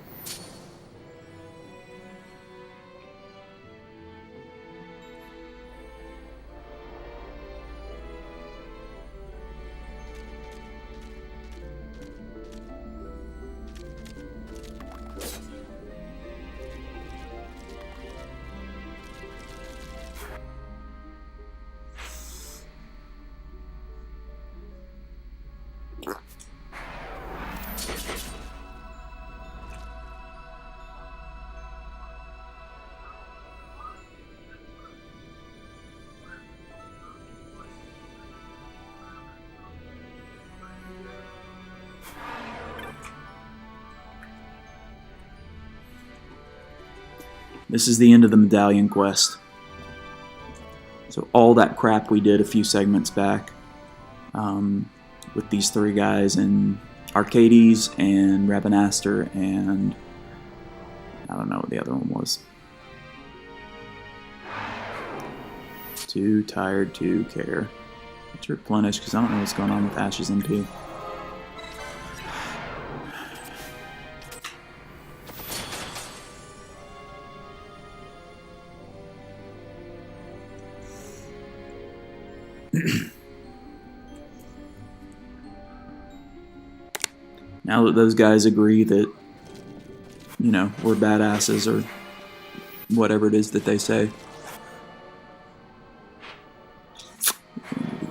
This is the end of the medallion quest. So all that crap we did a few segments back with these three guys and Arcades and Rabanastor and I don't know what the other one was. Too tired to care. Let's replenish because I don't know what's going on with Ash's MP. Now that those guys agree that, you know, we're badasses or whatever it is that they say.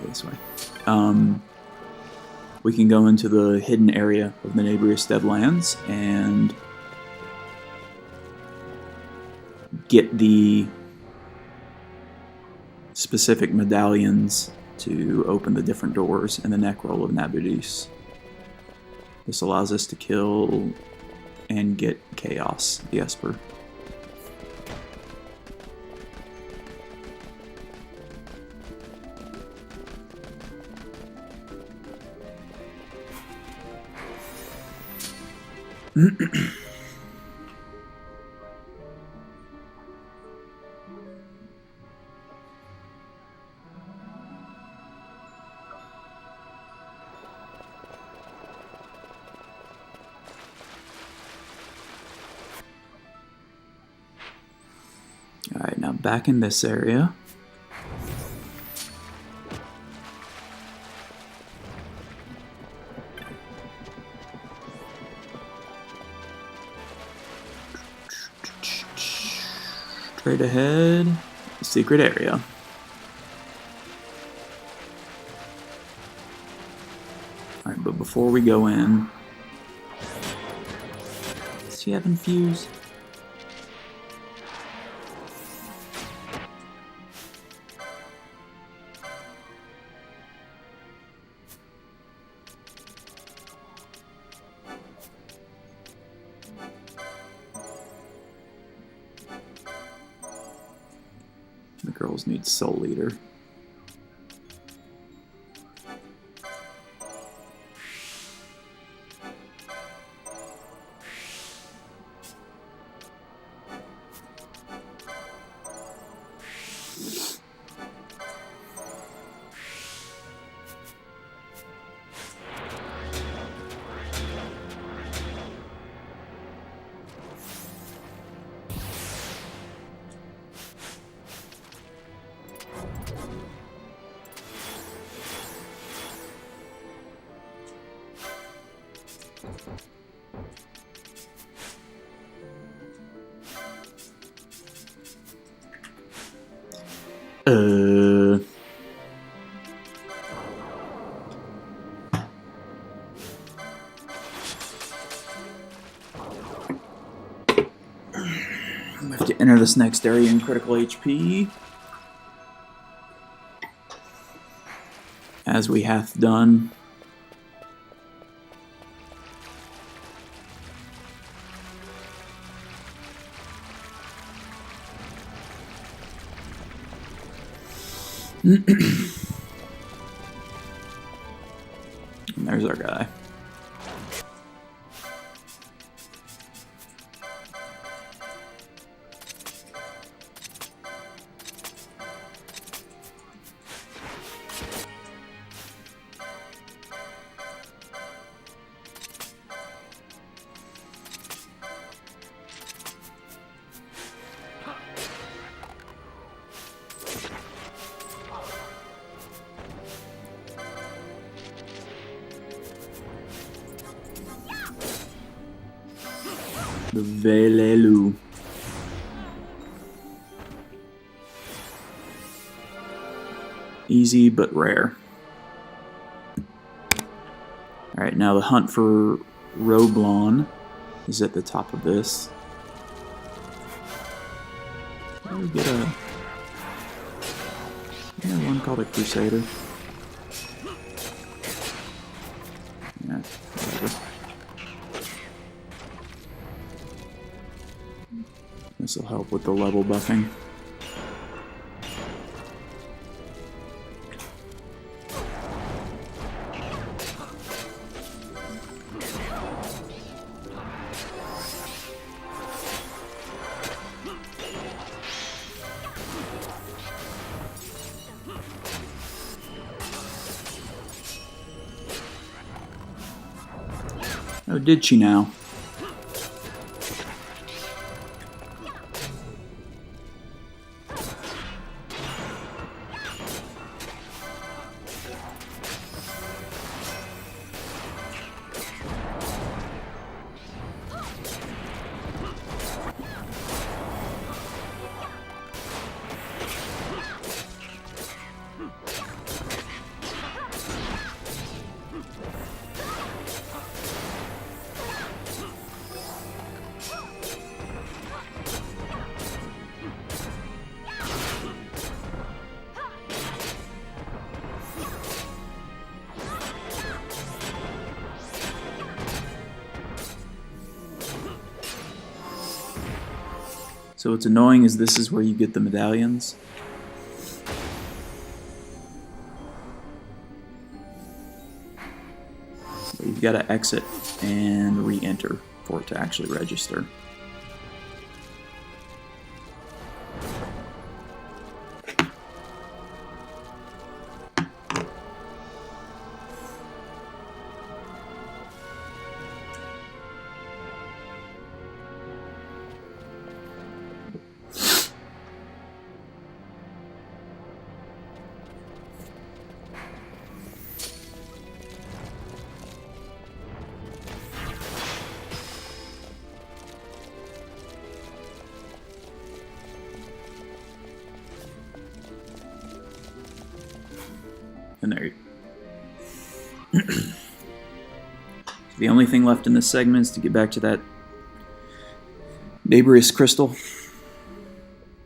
This way. We can go into the hidden area of the neighboring Steadlands and get the specific medallions to open the different doors in the neck roll of Nabudis. This allows us to kill and get Chaos, the Esper. Alright, now back in this area. Straight ahead, secret area. Alright, but before we go in, does she have infused? The girls need Soul Eater. We have to enter this next area in critical HP, as we hath done. And there's our guy. The Velelu. Easy but rare. Alright, now the hunt for Roblon is at the top of this. How do we get a... Isn't there one called a Crusader? Yeah, whatever. This will help with the level buffing. Oh, did she now? So what's annoying is this is where you get the medallions. But you've got to exit and re-enter for it to actually register. And there you The only thing left in this segment is to get back to that neighborous crystal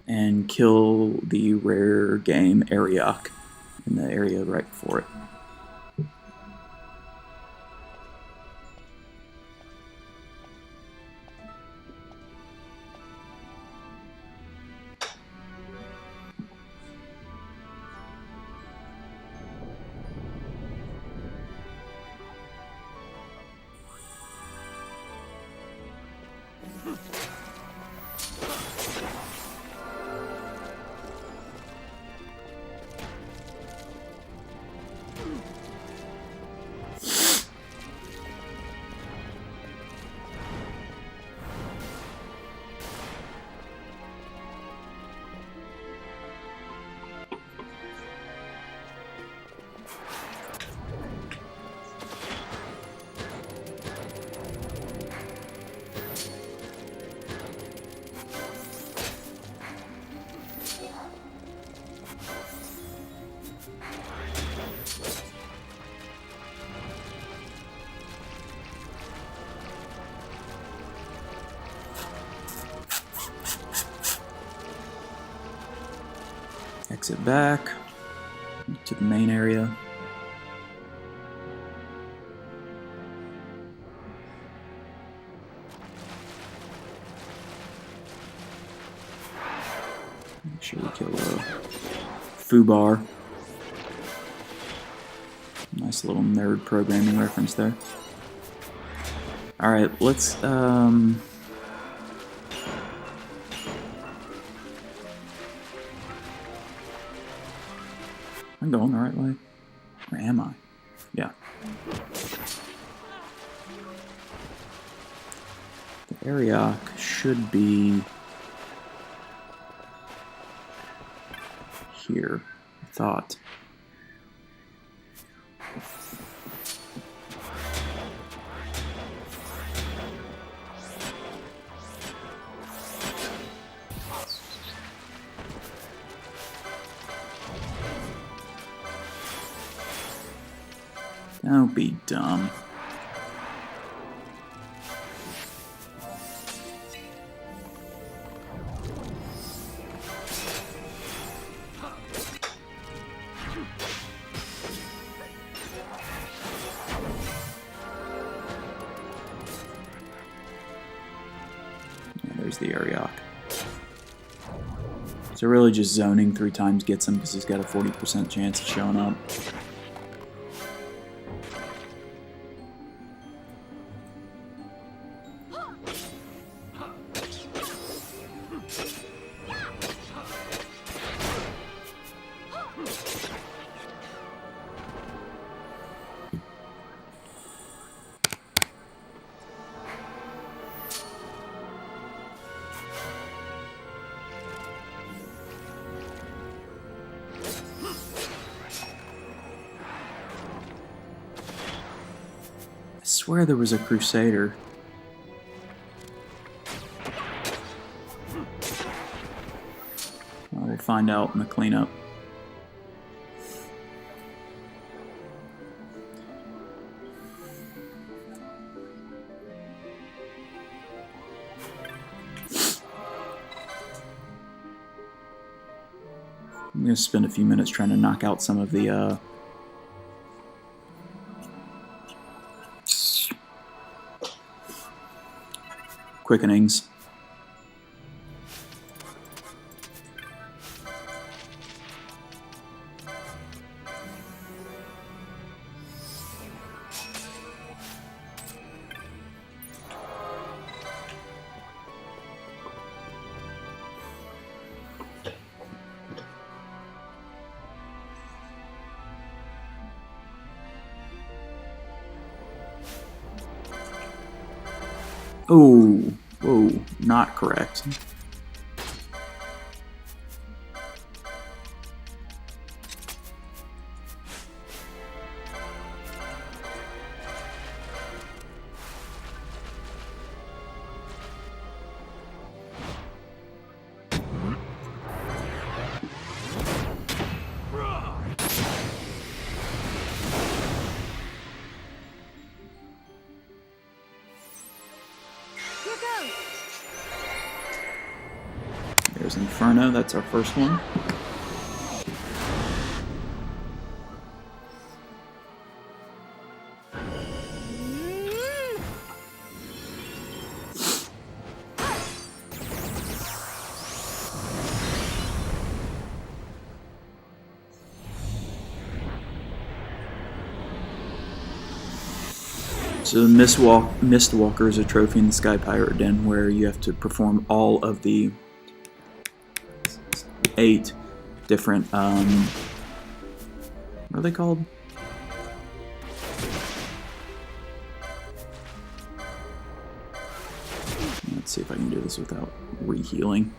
and kill the rare game Ariok in the area right before it. Exit back to the main area. Make sure we kill a foobar. Nice little nerd programming reference there. Alright, let's I'm going the right way. Or am I? Yeah. The Ariok should be here, I thought. Don't be dumb. Yeah, there's the Ariok. So really just zoning 3 times gets him because he's got a 40% chance of showing up. I swear there was a Crusader. Well, we'll find out in the cleanup. I'm going to spend a few minutes trying to knock out some of the quickenings. Oh, whoa, not correct. There's Inferno, that's our first one. So the Mistwalker is a trophy in the Sky Pirate Den where you have to perform all of the 8 different, what are they called? Let's see if I can do this without re-healing.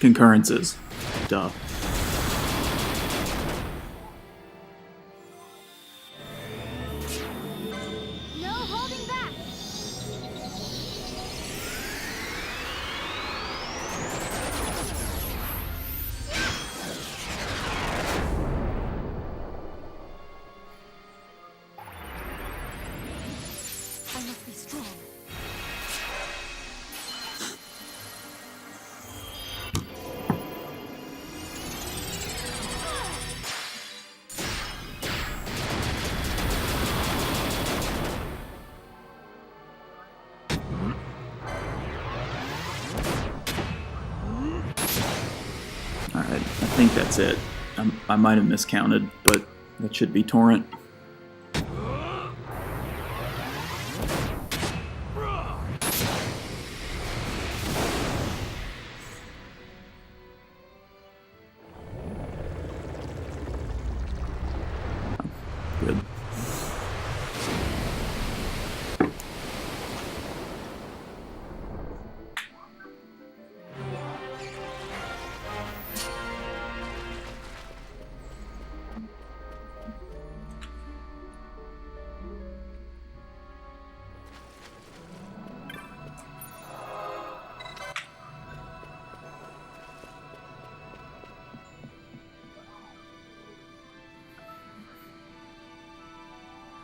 Concurrences. Duh. No holding back. I must be strong. Alright, I think that's it. I might have miscounted, but that should be Torrent. Good.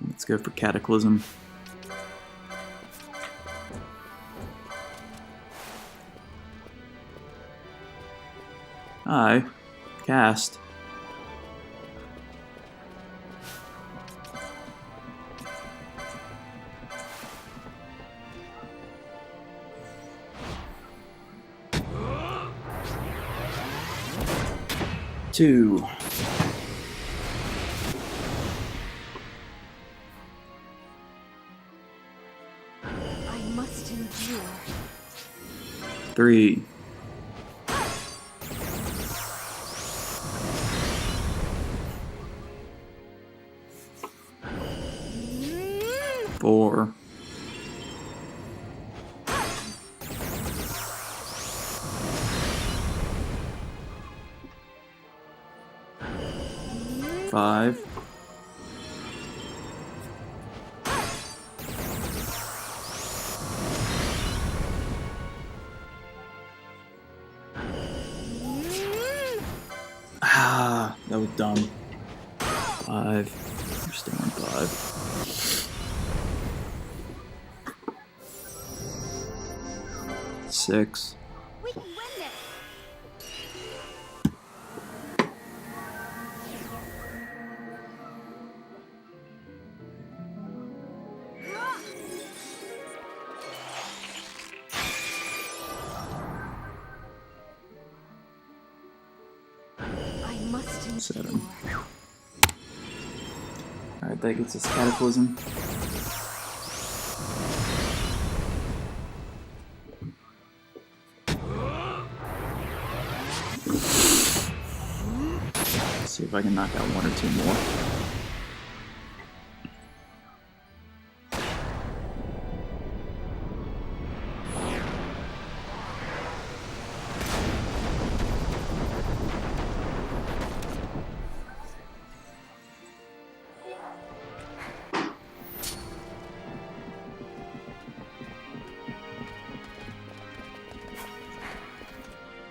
Let's go for Cataclysm. I cast. Two. I must endure. 3. 4. 5. 'That was dumb. 5. We're still on 5. 6. We can win this. 7. Alright, that gets us Cataclysm. Let's see if I can knock out 1 or 2 more.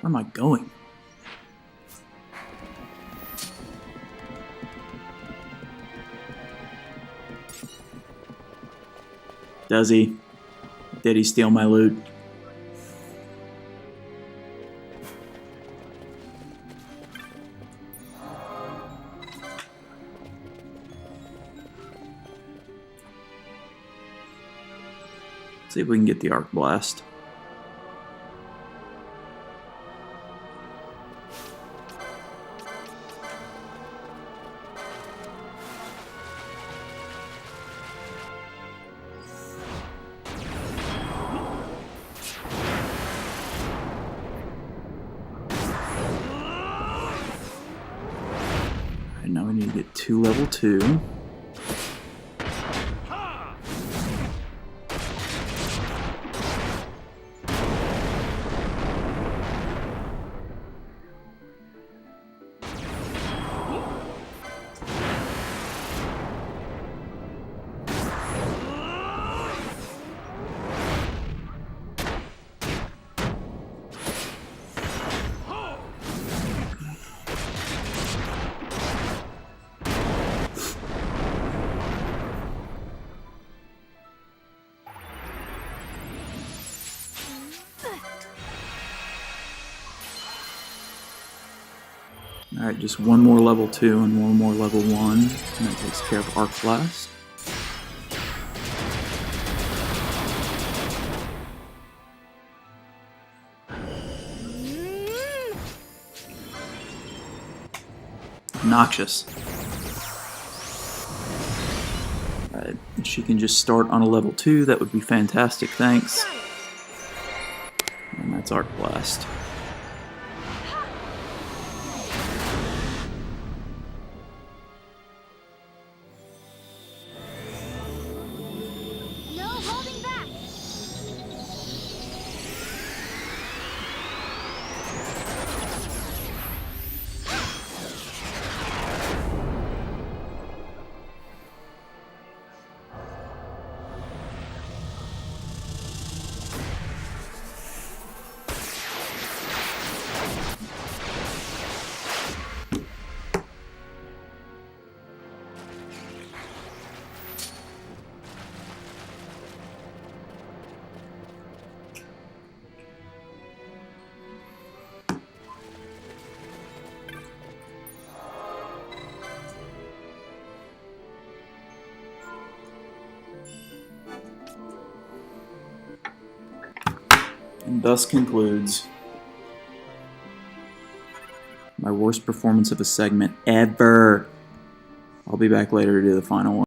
Where am I going? Does he? Did he steal my loot? Let's see if we can get the Arc Blast. Now we need to get 2 level 2. Alright, just 1 more level 2 and 1 more level 1, and that takes care of Arc Blast. Obnoxious. Alright, if she can just start on a level 2, that would be fantastic, thanks. And that's Arc Blast. And thus concludes my worst performance of a segment ever. I'll be back later to do the final one.